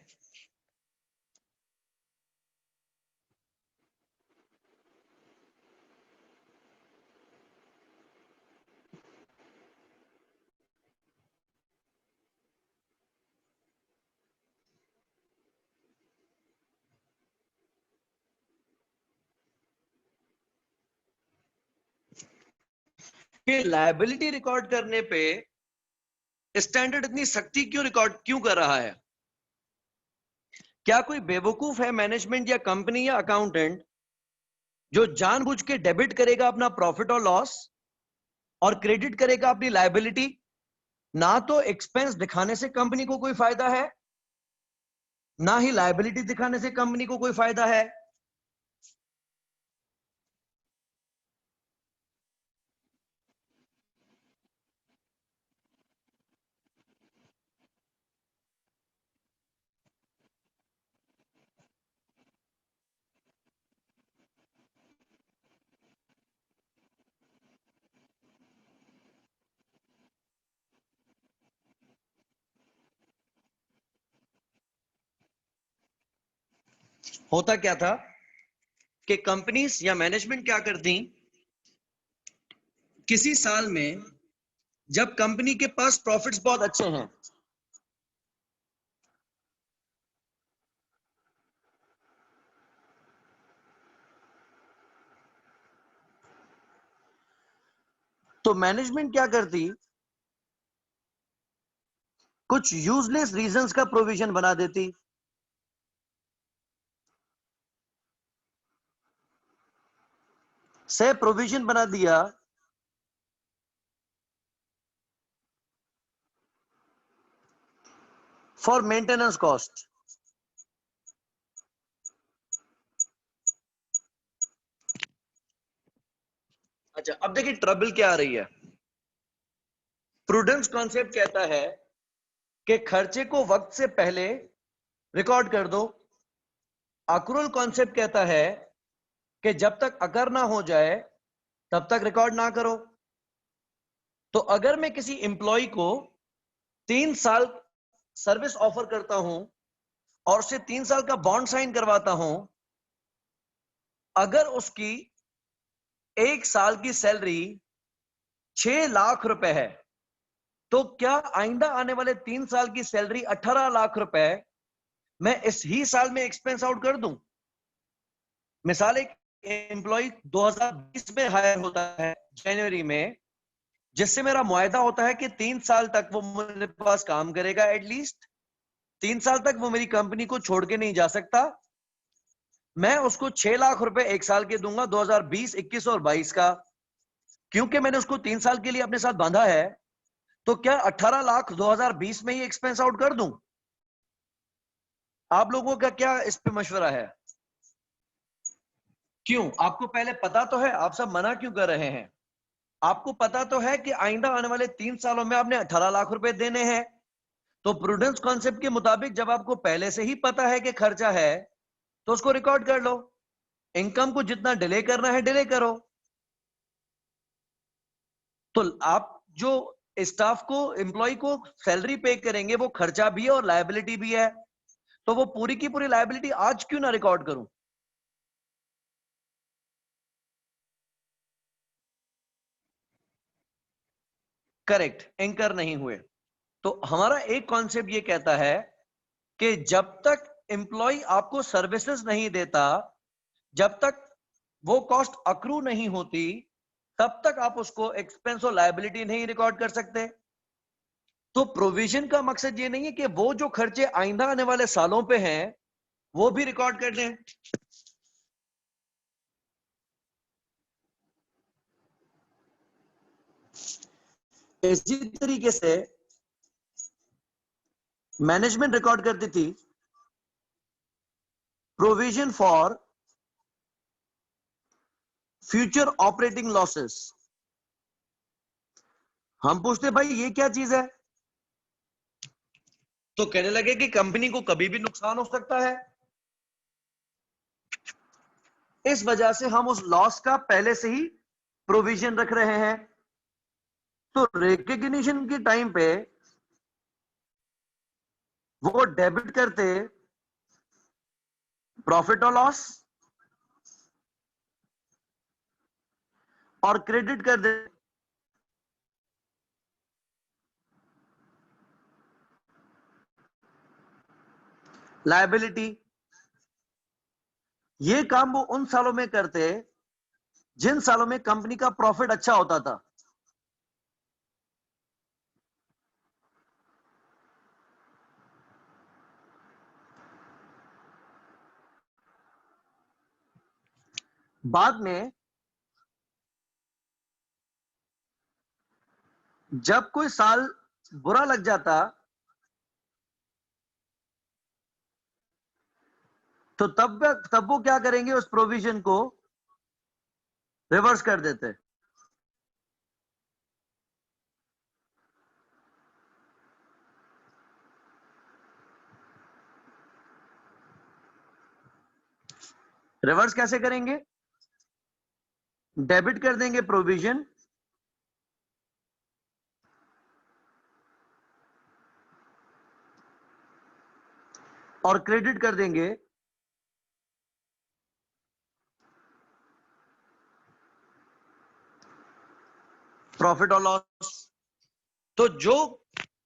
कि लायबिलिटी रिकॉर्ड करने पे स्टैंडर्ड इतनी सख्ती क्यों कर रहा है? क्या कोई बेवकूफ है मैनेजमेंट या कंपनी या अकाउंटेंट जो जानबूझ के डेबिट करेगा अपना प्रॉफिट और लॉस और क्रेडिट करेगा अपनी लायबिलिटी? ना तो एक्सपेंस दिखाने से कंपनी को कोई फायदा है, ना ही लायबिलिटी दिखाने से कंपनी को कोई फायदा है। होता क्या था कि कंपनीज या मैनेजमेंट क्या करती, किसी साल में जब कंपनी के पास प्रॉफिट्स बहुत अच्छे हैं, तो मैनेजमेंट क्या करती, कुछ यूजलेस रीजंस का प्रोविजन बना देती। से प्रोविजन बना दिया फॉर मेंटेनेंस कॉस्ट। अच्छा, अब देखिए ट्रबल क्या आ रही है। प्रूडेंस कॉन्सेप्ट कहता है कि खर्चे को वक्त से पहले रिकॉर्ड कर दो। अक्रूवल कॉन्सेप्ट कहता है कि जब तक अकर ना हो जाए तब तक रिकॉर्ड ना करो। तो अगर मैं किसी एम्प्लॉय को 3 साल सर्विस ऑफर करता हूं और उससे 3 साल का बॉन्ड साइन करवाता हूं, अगर उसकी 1 साल की सैलरी 6 लाख रुपए है, तो क्या आइंदा आने वाले 3 साल की सैलरी 18 लाख रुपए मैं इस ही साल में एक्सपेंस आउट कर दूं? मिसाल, एक एम्प्लॉय 2020 में हायर होता है जनवरी में, जिससे मेरा मुआहदा होता है कि 3 साल तक वो मेरे पास काम करेगा, एटलीस्ट 3 साल तक वो मेरी कंपनी को छोड़ के नहीं जा सकता। मैं उसको 6 लाख रुपए 1 साल के दूंगा, 2020, 21 और 22 का। क्योंकि मैंने उसको 3 साल के लिए अपने साथ बांधा है, तो क्या 18 लाख 2020 में ही एक्सपेंस आउट कर दूं? आप लोगों का क्या इस पे मशवरा है? क्यों? आपको पहले पता तो है, आप सब मना क्यों कर रहे हैं? आपको पता तो है कि आइंदा आने वाले 3 सालों में आपने 18 लाख रुपए देने हैं। तो प्रूडेंस कॉन्सेप्ट के मुताबिक जब आपको पहले से ही पता है कि खर्चा है, तो उसको रिकॉर्ड कर लो। इनकम को जितना डिले करना है डिले करो। तो आप जो स्टाफ को, एम्प्लॉय को सैलरी पे करेंगे, वो खर्चा भी है और लायबिलिटी भी है। तो वो पूरी की पूरी लायबिलिटी आज क्यों ना रिकॉर्ड करूं? करेक्ट, एंकर नहीं हुए। तो हमारा एक कॉन्सेप्ट ये कहता है कि जब तक एम्प्लॉय आपको सर्विसेज नहीं देता, जब तक वो कॉस्ट अक्रू नहीं होती, तब तक आप उसको एक्सपेंस और लायबिलिटी नहीं रिकॉर्ड कर सकते। तो प्रोविजन का मकसद ये नहीं है कि वो जो खर्चे आइंदा आने वाले सालों पे हैं वो भी रिकॉर्ड कर लें। इसी तरीके से मैनेजमेंट रिकॉर्ड करती थी provision for future operating losses. हम पूछते भाई ये क्या चीज है, तो कहने लगे कि कंपनी को कभी भी नुकसान हो सकता है, इस वजह से हम उस लॉस का पहले से ही प्रोविजन रख रहे हैं। तो रिकग्निशन के टाइम पे वो डेबिट करते प्रॉफिट और लॉस और क्रेडिट कर दे लायबिलिटी। ये काम वो उन सालों में करते जिन सालों में कंपनी का प्रॉफिट अच्छा होता था। बाद में जब कोई साल बुरा लग जाता तो तब वो क्या करेंगे, उस प्रोविजन को रिवर्स कर देते। रिवर्स कैसे करेंगे, डेबिट कर देंगे प्रोविजन और क्रेडिट कर देंगे प्रॉफिट और लॉस। तो जो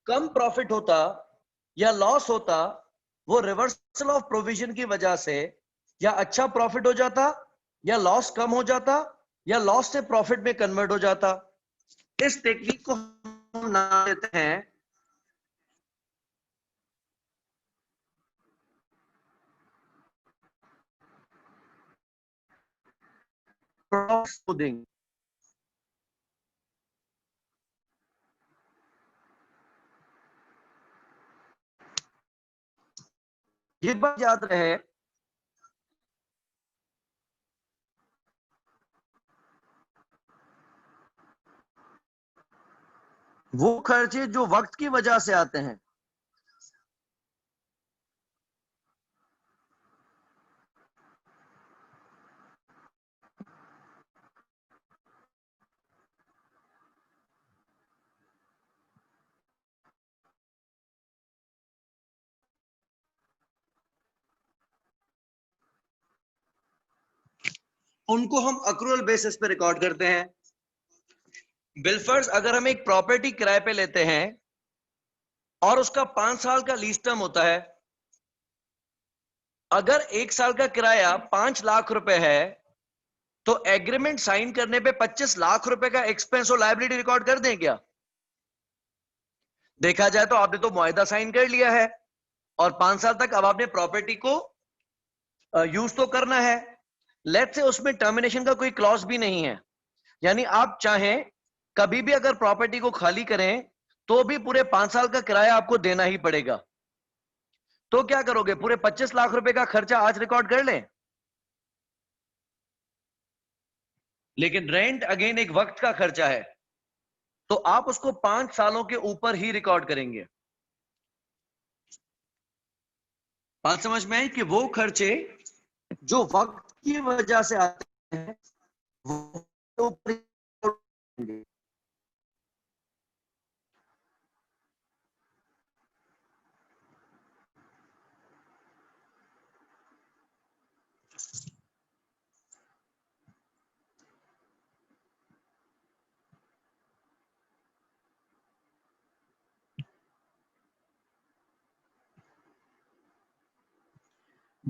कम प्रॉफिट होता या लॉस होता वो रिवर्सल ऑफ प्रोविजन की वजह से या अच्छा प्रॉफिट हो जाता, या लॉस कम हो जाता, या लॉस से प्रॉफिट में कन्वर्ट हो जाता। इस टेक्निक को हम नाम देते हैं प्रॉफिट स्मूथिंग। ये बात याद रहे, वो खर्चे जो वक्त की वजह से आते हैं, उनको हम अक्रूवल बेसिस पे रिकॉर्ड करते हैं। बिलफर्स, अगर हम एक प्रॉपर्टी किराए पे लेते हैं और उसका 5 साल का लीज टर्म होता है, अगर 1 साल का किराया 5 लाख रुपए है तो एग्रीमेंट साइन करने पे 25 लाख रुपए का एक्सपेंस और लायबिलिटी रिकॉर्ड कर दें क्या? देखा जाए तो आपने तो मुआहदा साइन कर लिया है और 5 साल तक अब आपने प्रॉपर्टी को यूज तो करना है। लेट्स से उसमें टर्मिनेशन का कोई क्लॉज भी नहीं है, यानी आप चाहें कभी भी अगर प्रॉपर्टी को खाली करें तो भी पूरे 5 साल का किराया आपको देना ही पड़ेगा। तो क्या करोगे, पूरे 25 लाख रुपए का खर्चा आज रिकॉर्ड कर लें? लेकिन रेंट अगेन एक वक्त का खर्चा है, तो आप उसको 5 सालों के ऊपर ही रिकॉर्ड करेंगे। बात समझ में आई कि वो खर्चे जो वक्त की वजह से आते हैं वो ऊपर ही।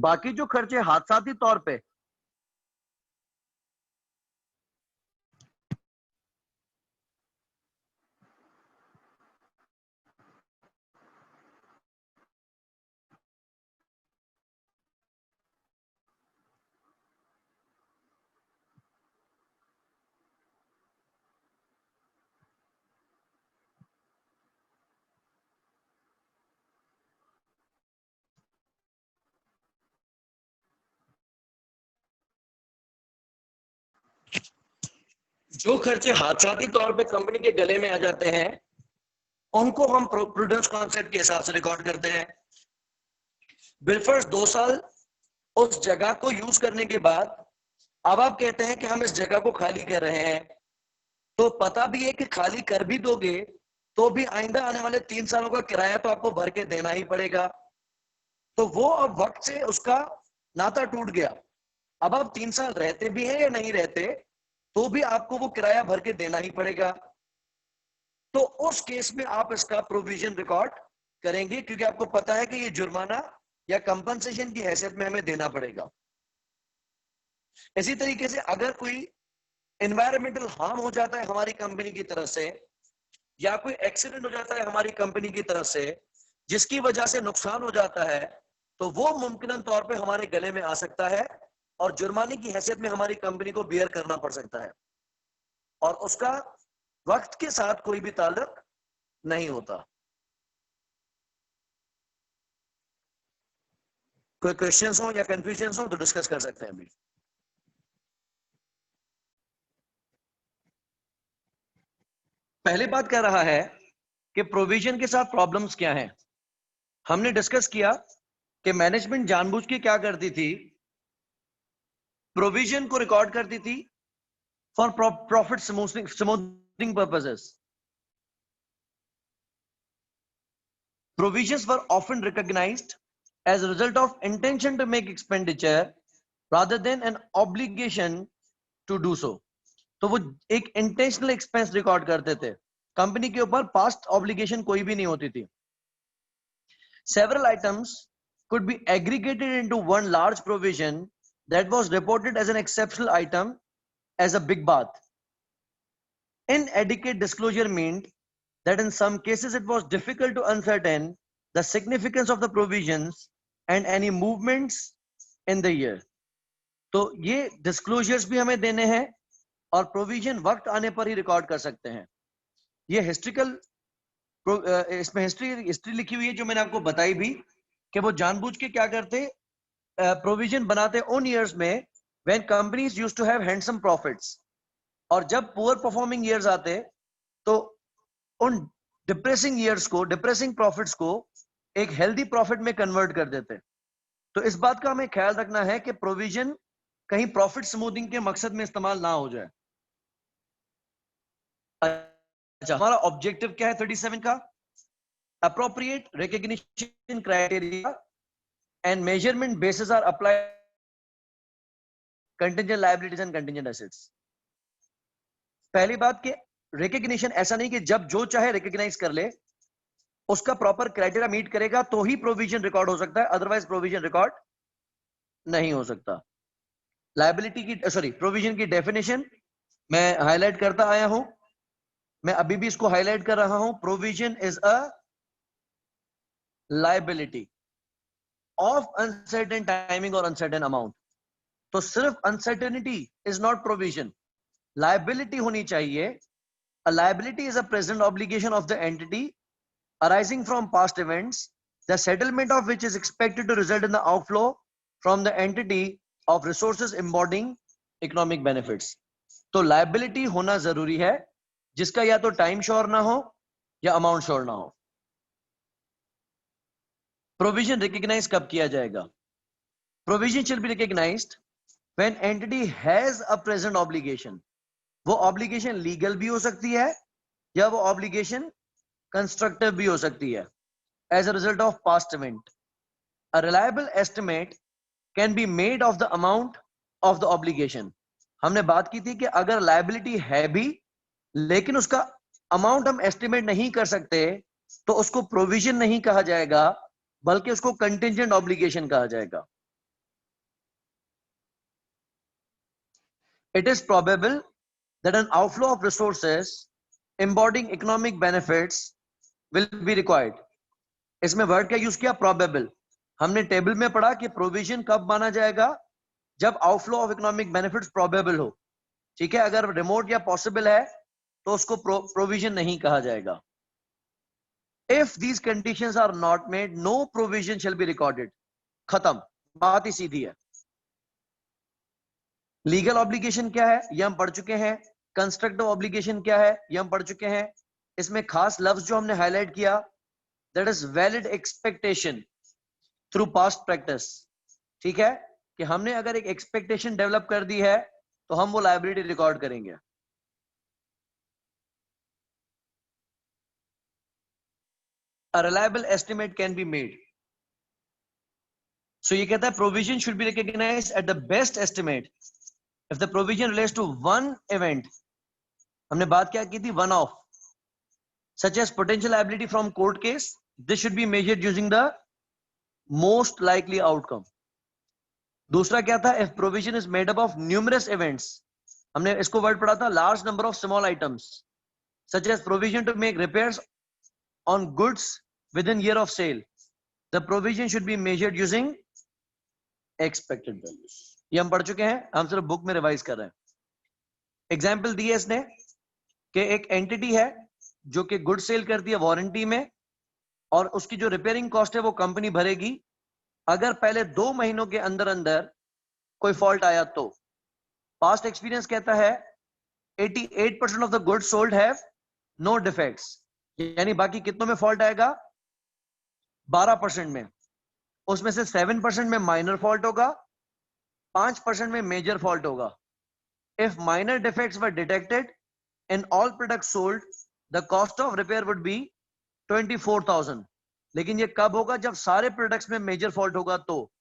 बाकी जो खर्चे हादसाती तौर पे जो खर्चे हादसाती तौर पे कंपनी के गले में आ जाते हैं उनको हम प्रूडेंस कॉन्सेप्ट के हिसाब से रिकॉर्ड करते हैं। बिलफर्स 2 साल उस जगह को यूज करने के बाद अब आप कहते हैं कि हम इस जगह को खाली कर रहे हैं, तो पता भी है कि खाली कर भी दोगे तो भी आइंदा आने वाले 3 सालों का किराया तो आपको भर के देना ही पड़ेगा। तो वो अब वक्त से उसका नाता टूट गया। अब आप 3 साल रहते भी हैं या नहीं रहते तो भी आपको वो किराया भर के देना ही पड़ेगा। तो उस केस में आप इसका प्रोविजन रिकॉर्ड करेंगे क्योंकि आपको पता है कि ये जुर्माना या कंपनसेशन की हैसियत में हमें देना पड़ेगा। इसी तरीके से अगर कोई एनवायरमेंटल हार्म हो जाता है हमारी कंपनी की तरफ से या कोई एक्सीडेंट हो जाता है हमारी कंपनी की तरफ से जिसकी वजह से नुकसान हो जाता है तो वो मुमकिन तौर पे हमारे गले में आ सकता है और जुर्माने की हैसियत में हमारी कंपनी को बियर करना पड़ सकता है और उसका वक्त के साथ कोई भी ताल्लुक नहीं होता। कोई क्वेश्चंस हो या कंफ्यूजन हो तो डिस्कस कर सकते हैं अभी। पहली बात कह रहा है कि प्रोविजन के साथ प्रॉब्लम्स क्या हैं। हमने डिस्कस किया कि मैनेजमेंट जानबूझ के क्या करती थी, प्रोविजन को रिकॉर्ड करती थी for profit smoothing purposes. Provisions were often recognized as a result of intention to make expenditure rather than an obligation to do so. तो वो एक इंटेंशनल एक्सपेंस रिकॉर्ड करते थे, कंपनी के ऊपर पास्ट ऑब्लिगेशन कोई भी नहीं होती थी। Several items could be aggregated into one large provision that was reported as an exceptional item as a big bath. Inadequate disclosure meant that in some cases it was difficult to ascertain the significance of the provisions and any movements in the year. तो ये disclosures भी हमें देने हैं और प्रोविजन वक्त आने पर ही रिकॉर्ड कर सकते हैं। ये हिस्ट्रिकल इसमें हिस्ट्री लिखी हुई है जो मैंने आपको बताई भी कि वो जानबूझ के क्या करते, प्रोविजन बनाते उन ईयर्स में when companies used to have handsome profits, और जब पुअर परफॉर्मिंग ईयर्स आते तो उन डिप्रेसिंग ईयर्स को, डिप्रेसिंग प्रॉफिट्स को एक हेल्दी प्रॉफिट में कन्वर्ट कर देते। तो इस बात का हमें ख्याल रखना है कि प्रोविजन कहीं प्रॉफिट स्मूथिंग के मकसद में इस्तेमाल ना हो जाए। अच्छा, हमारा ऑब्जेक्टिव क्या है 37 का? Appropriate recognition criteria and measurement basis are applied contingent liabilities and contingent assets. पहली बात कि रिकॉग्निशन ऐसा नहीं कि जब जो चाहे रिकॉग्नाइज कर ले, उसका प्रॉपर क्राइटेरिया मीट करेगा तो ही प्रोविजन रिकॉर्ड हो सकता है, अदरवाइज प्रोविजन रिकॉर्ड नहीं हो सकता। लायबिलिटी की प्रोविजन की डेफिनेशन मैं हाईलाइट करता आया हूं, मैं अभी भी इसको हाईलाइट कर रहा हूं। Provision is a liability of uncertain timing और अनसर्टेन अमाउंट। तो सिर्फ uncertainty is not provision, liability होनी चाहिए। अ liability is a present obligation of the entity arising from past events, the settlement of which is expected to result in the outflow from the entity of resources embodying economic benefits. तो liability होना जरूरी है जिसका या तो टाइम श्योर ना हो या अमाउंट श्योर ना हो। प्रोविजन रिकॉग्नाइज कब किया जाएगा? Provision shall be recognized when entity has a present obligation. वो ऑब्लिगेशन लीगल भी हो सकती है या वो ऑब्लिगेशन कंस्ट्रक्टिव भी हो सकती है as a result of past event. A reliable estimate can be made of the amount of the obligation. हमने बात की थी कि अगर liability है भी लेकिन उसका अमाउंट हम एस्टिमेट नहीं कर सकते तो उसको प्रोविजन नहीं कहा जाएगा बल्कि उसको कंटिंजेंट ऑब्लिगेशन कहा जाएगा। It is probable that an outflow of resources embodying economic benefits will be required. इसमें वर्ड क्या यूज किया? प्रोबेबल. हमने टेबल में पढ़ा कि प्रोविजन कब माना जाएगा? जब outflow of economic benefits probable हो. ठीक है, अगर रिमोट या पॉसिबल है तो उसको प्रोविजन नहीं कहा जाएगा. If these conditions are not made, no provision shall be recorded. खत्म, बात ही सीधी है. लीगल ऑब्लिगेशन क्या है ये हम पढ़ चुके हैं. कंस्ट्रक्टिव ऑब्लिगेशन क्या है ये हम पढ़ चुके हैं. इसमें खास लफ्ज जो हमने हाईलाइट किया, that is valid expectation through past practice. ठीक है, कि हमने अगर एक एक्सपेक्टेशन डेवलप कर दी है तो हम वो लायबिलिटी रिकॉर्ड करेंगे. A reliable estimate can be made. So ये कहता है provision should be recognized at the best estimate if the provision relates to one event. हमने बात क्या की थी? one off, such as potential liability from court case. This should be measured using the most likely outcome. दूसरा क्या था? If provision is made up of numerous events. हमने इसको वर्ड पढ़ा था, large number of small items, such as provision to make repairs on goods within year of sale. The provision should be measured using expected values. ये हम पढ़ चुके हैं, हम सिर्फ बुक में रिवाइज कर रहे हैं. एग्जाम्पल दिए इसने कि एक एंटिटी है जो कि गुड सेल करती है वारंटी में, और उसकी जो रिपेयरिंग कॉस्ट है वो कंपनी भरेगी अगर पहले 2 महीनों के अंदर अंदर कोई फॉल्ट आया तो. पास्ट एक्सपीरियंस कहता है 88% of the goods sold have no defects. यानी बाकी कितनों में फॉल्ट आएगा? 12% में. उसमें से 7% में माइनर फॉल्ट होगा, 5% में मेजर फॉल्ट होगा. If minor defects were detected in all products sold, the cost of repair would be 24,000. लेकिन ये कब होगा? जब सारे प्रोडक्ट्स में मेजर फॉल्ट होगा तो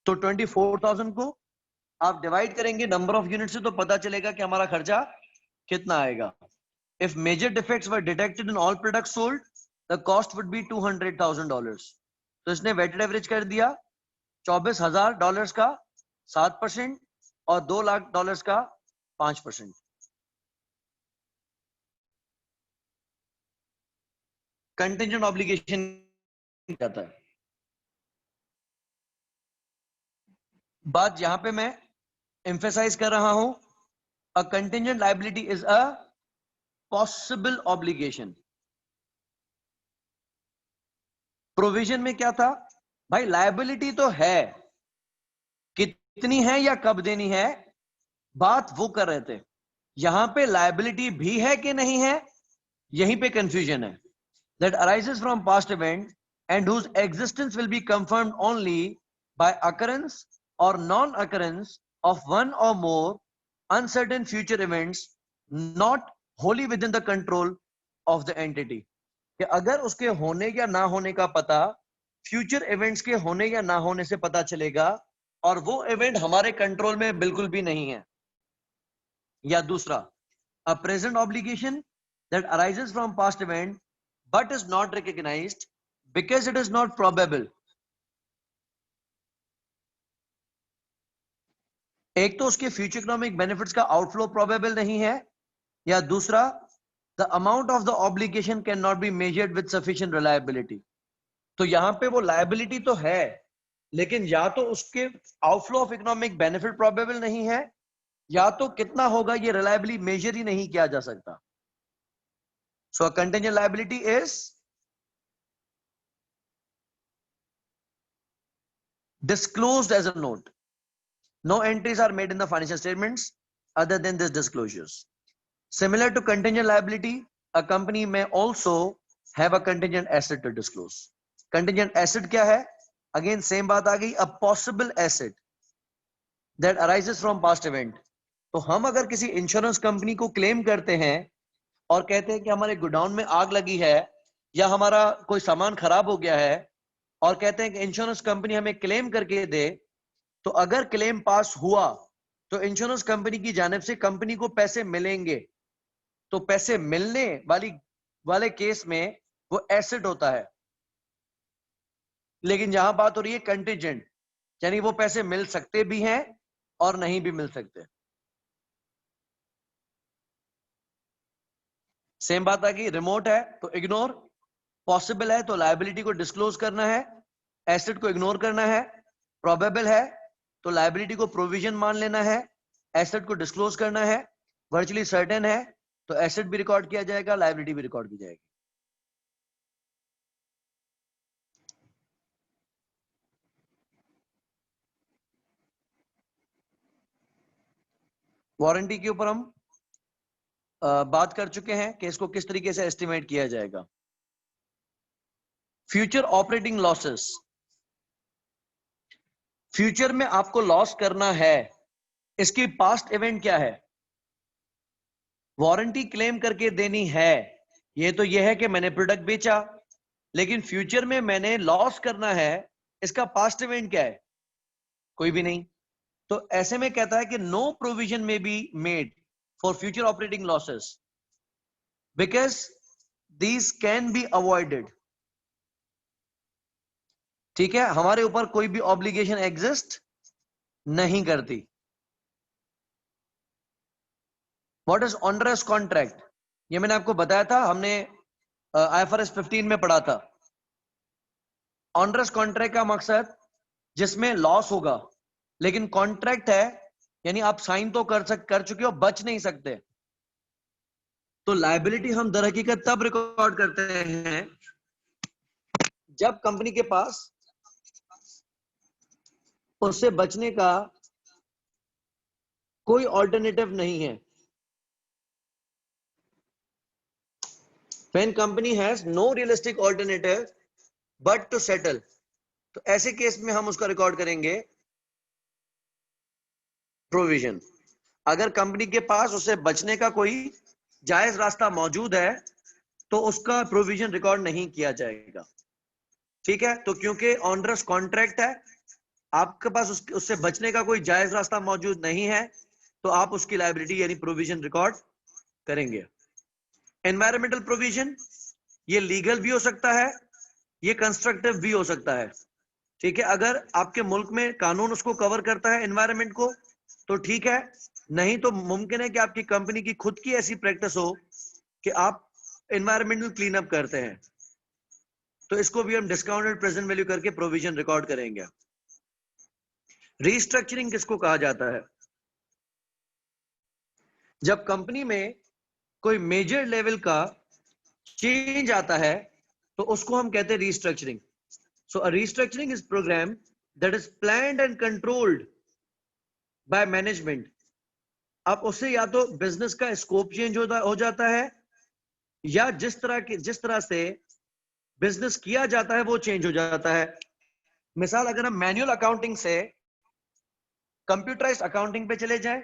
24,000 को आप डिवाइड करेंगे नंबर ऑफ यूनिट से तो पता चलेगा कि हमारा खर्चा कितना आएगा. If major defects were detected in all products sold, the cost would be $200,000. तो इसने वेटेड एवरेज कर दिया $24,000 का 7% और $2 लाख का 5%. कंटिंजेंट ऑब्लिगेशन कहता है. बात यहां पे मैं एम्फेसाइज कर रहा हूं, a contingent liability is a possible obligation. Provision में क्या था भाई? लायबिलिटी तो है, कितनी है या कब देनी है बात वो कर रहे थे. यहां पे लायबिलिटी भी है कि नहीं है, यहीं पे कंफ्यूजन है. That arises from past event and whose existence will be confirmed only by occurrence और नॉन अकरेंस ऑफ वन और more uncertain future events not wholly within the control of the entity. कि अगर उसके होने या ना होने का पता फ्यूचर इवेंट्स के होने या ना होने से पता चलेगा और वो इवेंट हमारे कंट्रोल में बिल्कुल भी नहीं है. या दूसरा, a present obligation that arises from past event but is not recognised because it is not probable. एक तो उसके फ्यूचर इकोनॉमिक बेनिफिट्स का आउटफ्लो प्रोबेबल नहीं है, या दूसरा the amount of the obligation can not be measured with sufficient reliability. तो यहां पे वो लायबिलिटी तो है, लेकिन या तो उसके outflow of economic benefit probable नहीं है, या तो कितना होगा ये रिलायबली मेजर ही नहीं किया जा सकता. So contingent liability is disclosed as a note. No entries are made in the financial statements other than these disclosures. Similar to contingent liability, a company may also have a contingent asset to disclose. Contingent asset क्या है? Again same बात आ गई, a possible asset that arises from past event. तो हम अगर किसी इंश्योरेंस कंपनी को क्लेम करते हैं और कहते हैं कि हमारे गोडाउन में आग लगी है या हमारा कोई सामान खराब हो गया है, और कहते हैं कि इंश्योरेंस कंपनी हमें क्लेम करके दे, तो अगर क्लेम पास हुआ तो इंश्योरेंस कंपनी की जानिब से कंपनी को पैसे मिलेंगे. तो पैसे मिलने वाले केस में वो एसेट होता है. लेकिन यहां बात हो रही है कंटिजेंट. यानी वो पैसे मिल सकते भी हैं और नहीं भी मिल सकते। सेम बात आ गई, रिमोट है तो इग्नोर, पॉसिबल है तो लायबिलिटी को डिस्क्लोज करना है, एसेट को इग्नोर करना है, प्रोबेबल है तो लायबिलिटी को प्रोविजन मान लेना है, एसेट को डिस्क्लोज करना है, वर्चुअली सर्टेन है तो एसेट भी रिकॉर्ड किया जाएगा, लायबिलिटी भी रिकॉर्ड की जाएगी। वारंटी के ऊपर हम बात कर चुके हैं कि इसको किस तरीके से एस्टिमेट किया जाएगा। फ्यूचर ऑपरेटिंग लॉसेस, फ्यूचर में आपको लॉस करना है, इसकी पास्ट इवेंट क्या है? वारंटी क्लेम करके देनी है, ये तो ये है कि मैंने प्रोडक्ट बेचा, लेकिन फ्यूचर में मैंने लॉस करना है, इसका पास्ट इवेंट क्या है? कोई भी नहीं। तो ऐसे में कहता है कि नो प्रोविजन में be made for future operating losses because these can be avoided. ठीक है, हमारे ऊपर कोई भी ऑब्लिगेशन एग्जिस्ट नहीं करती। What is onerous contract? ये मैंने आपको बताया था, हमने IFRS 15 में पढ़ा था। ऑनरस कॉन्ट्रैक्ट का मकसद जिसमें लॉस होगा लेकिन कॉन्ट्रैक्ट है, यानी आप साइन तो कर चुके हो, बच नहीं सकते। तो लायबिलिटी हम दर हकीकत तब रिकॉर्ड करते हैं जब कंपनी के पास उससे बचने का कोई ऑल्टरनेटिव नहीं है। When company has no realistic alternative but to settle, तो ऐसे केस में हम उसका रिकॉर्ड करेंगे प्रोविजन। अगर कंपनी के पास उससे बचने का कोई जायज रास्ता मौजूद है तो उसका प्रोविजन रिकॉर्ड नहीं किया जाएगा। ठीक है, तो क्योंकि ऑनरस कॉन्ट्रैक्ट है, आपके पास उससे बचने का कोई जायज रास्ता मौजूद नहीं है, तो आप उसकी लायबिलिटी यानी प्रोविजन रिकॉर्ड करेंगे। एनवायरमेंटल प्रोविजन, ये लीगल भी हो सकता है, ये कंस्ट्रक्टिव भी हो सकता है। ठीक है, अगर आपके मुल्क में कानून उसको कवर करता है एनवायरमेंट को तो ठीक है, नहीं तो मुमकिन है कि आपकी कंपनी की खुद की ऐसी प्रैक्टिस हो कि आप एनवायरमेंटल क्लीन अप करते हैं, तो इसको भी हम डिस्काउंटेड प्रेजेंट वैल्यू करके प्रोविजन रिकॉर्ड करेंगे। रीस्ट्रक्चरिंग किसको कहा जाता है? जब कंपनी में कोई मेजर लेवल का चेंज आता है तो उसको हम कहते हैं restructuring. So a restructuring is programme that is planned and controlled by management. अब उससे या तो बिजनेस का स्कोप चेंज हो जाता है या जिस तरह से बिजनेस किया जाता है वो चेंज हो जाता है। मिसाल, अगर हम मैनुअल अकाउंटिंग से कंप्यूटराइज्ड अकाउंटिंग पे चले जाएं,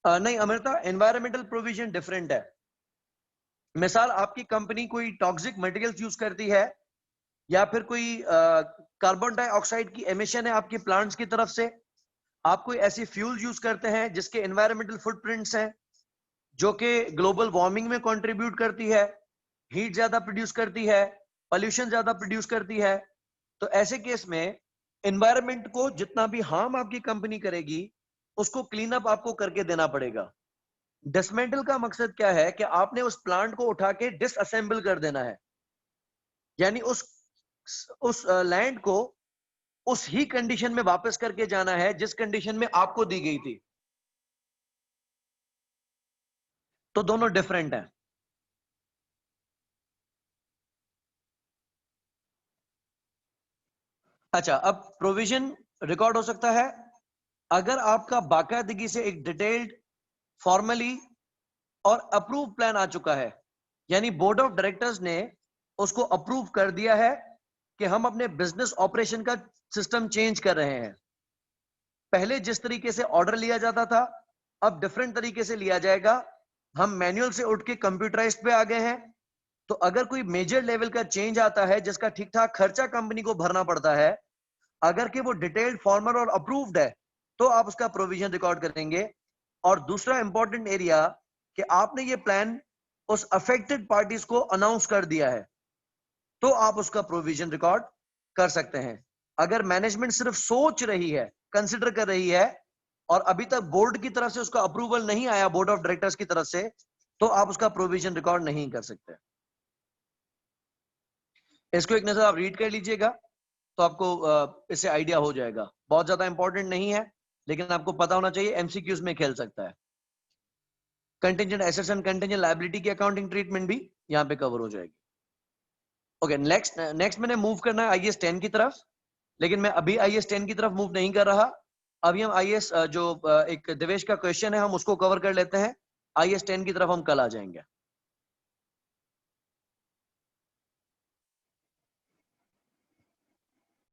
नहीं अमृता, एनवायरमेंटल प्रोविजन डिफरेंट है। मिसाल, आपकी कंपनी कोई टॉक्सिक मटेरियल्स यूज करती है या फिर कोई कार्बन डाइऑक्साइड की एमिशन है आपकी प्लांट्स की तरफ से, आप कोई ऐसी फ्यूल यूज करते हैं जिसके एनवायरमेंटल फुटप्रिंट्स हैं जो कि ग्लोबल वार्मिंग में कंट्रीब्यूट करती है, हीट ज्यादा प्रोड्यूस करती है, पॉल्यूशन ज्यादा प्रोड्यूस करती है, तो ऐसे केस में एनवायरमेंट को जितना भी हार्म आपकी कंपनी करेगी उसको क्लीन अप आपको करके देना पड़ेगा। डिसमेंटल का मकसद क्या है कि आपने उस प्लांट को उठा के डिसअसेंबल कर देना है, यानी उस लैंड को उस ही कंडीशन में वापस करके जाना है जिस कंडीशन में आपको दी गई थी। तो दोनों डिफरेंट हैं। अच्छा, अब प्रोविजन रिकॉर्ड हो सकता है अगर आपका बाकायदगी से एक डिटेल्ड, फॉर्मली और अप्रूव प्लान आ चुका है, यानी बोर्ड ऑफ डायरेक्टर्स ने उसको अप्रूव कर दिया है कि हम अपने बिजनेस ऑपरेशन का सिस्टम चेंज कर रहे हैं। पहले जिस तरीके से ऑर्डर लिया जाता था अब डिफरेंट तरीके से लिया जाएगा। हम मैनुअल से उठ के कंप्यूटराइज्ड पे आ गए हैं। तो अगर कोई मेजर लेवल का चेंज आता है जिसका ठीक ठाक खर्चा कंपनी को भरना पड़ता है, अगर कि वो डिटेल्ड, फॉर्मल और अप्रूव्ड है तो आप उसका प्रोविजन रिकॉर्ड करेंगे। और दूसरा इंपॉर्टेंट एरिया कि आपने ये प्लान उस अफेक्टेड पार्टीज को अनाउंस कर दिया है तो आप उसका प्रोविजन रिकॉर्ड कर सकते हैं। अगर मैनेजमेंट सिर्फ सोच रही है, कंसिडर कर रही है और अभी तक बोर्ड की तरफ से उसका अप्रूवल नहीं आया, बोर्ड ऑफ डायरेक्टर्स की तरफ से, तो आप उसका प्रोविजन रिकॉर्ड नहीं कर सकते। इसको एक नजर आप रीड कर लीजिएगा तो आपको इससे आइडिया हो जाएगा। बहुत ज्यादा इंपॉर्टेंट नहीं है लेकिन आपको पता होना चाहिए, एमसीक्यूज में खेल सकता है। Contingent assets and contingent liability की अकाउंटिंग ट्रीटमेंट भी यहाँ पे कवर हो जाएगी। ओके, नेक्स्ट मैंने मूव करना है आईएएस 10 की तरफ, लेकिन मैं अभी आईएएस 10 की तरफ मूव नहीं कर रहा। अभी हम आईएएस जो एक देवेश का क्वेश्चन है हम उसको कवर कर लेते हैं, आईएएस 10 की तरफ हम कल आ जाएंगे।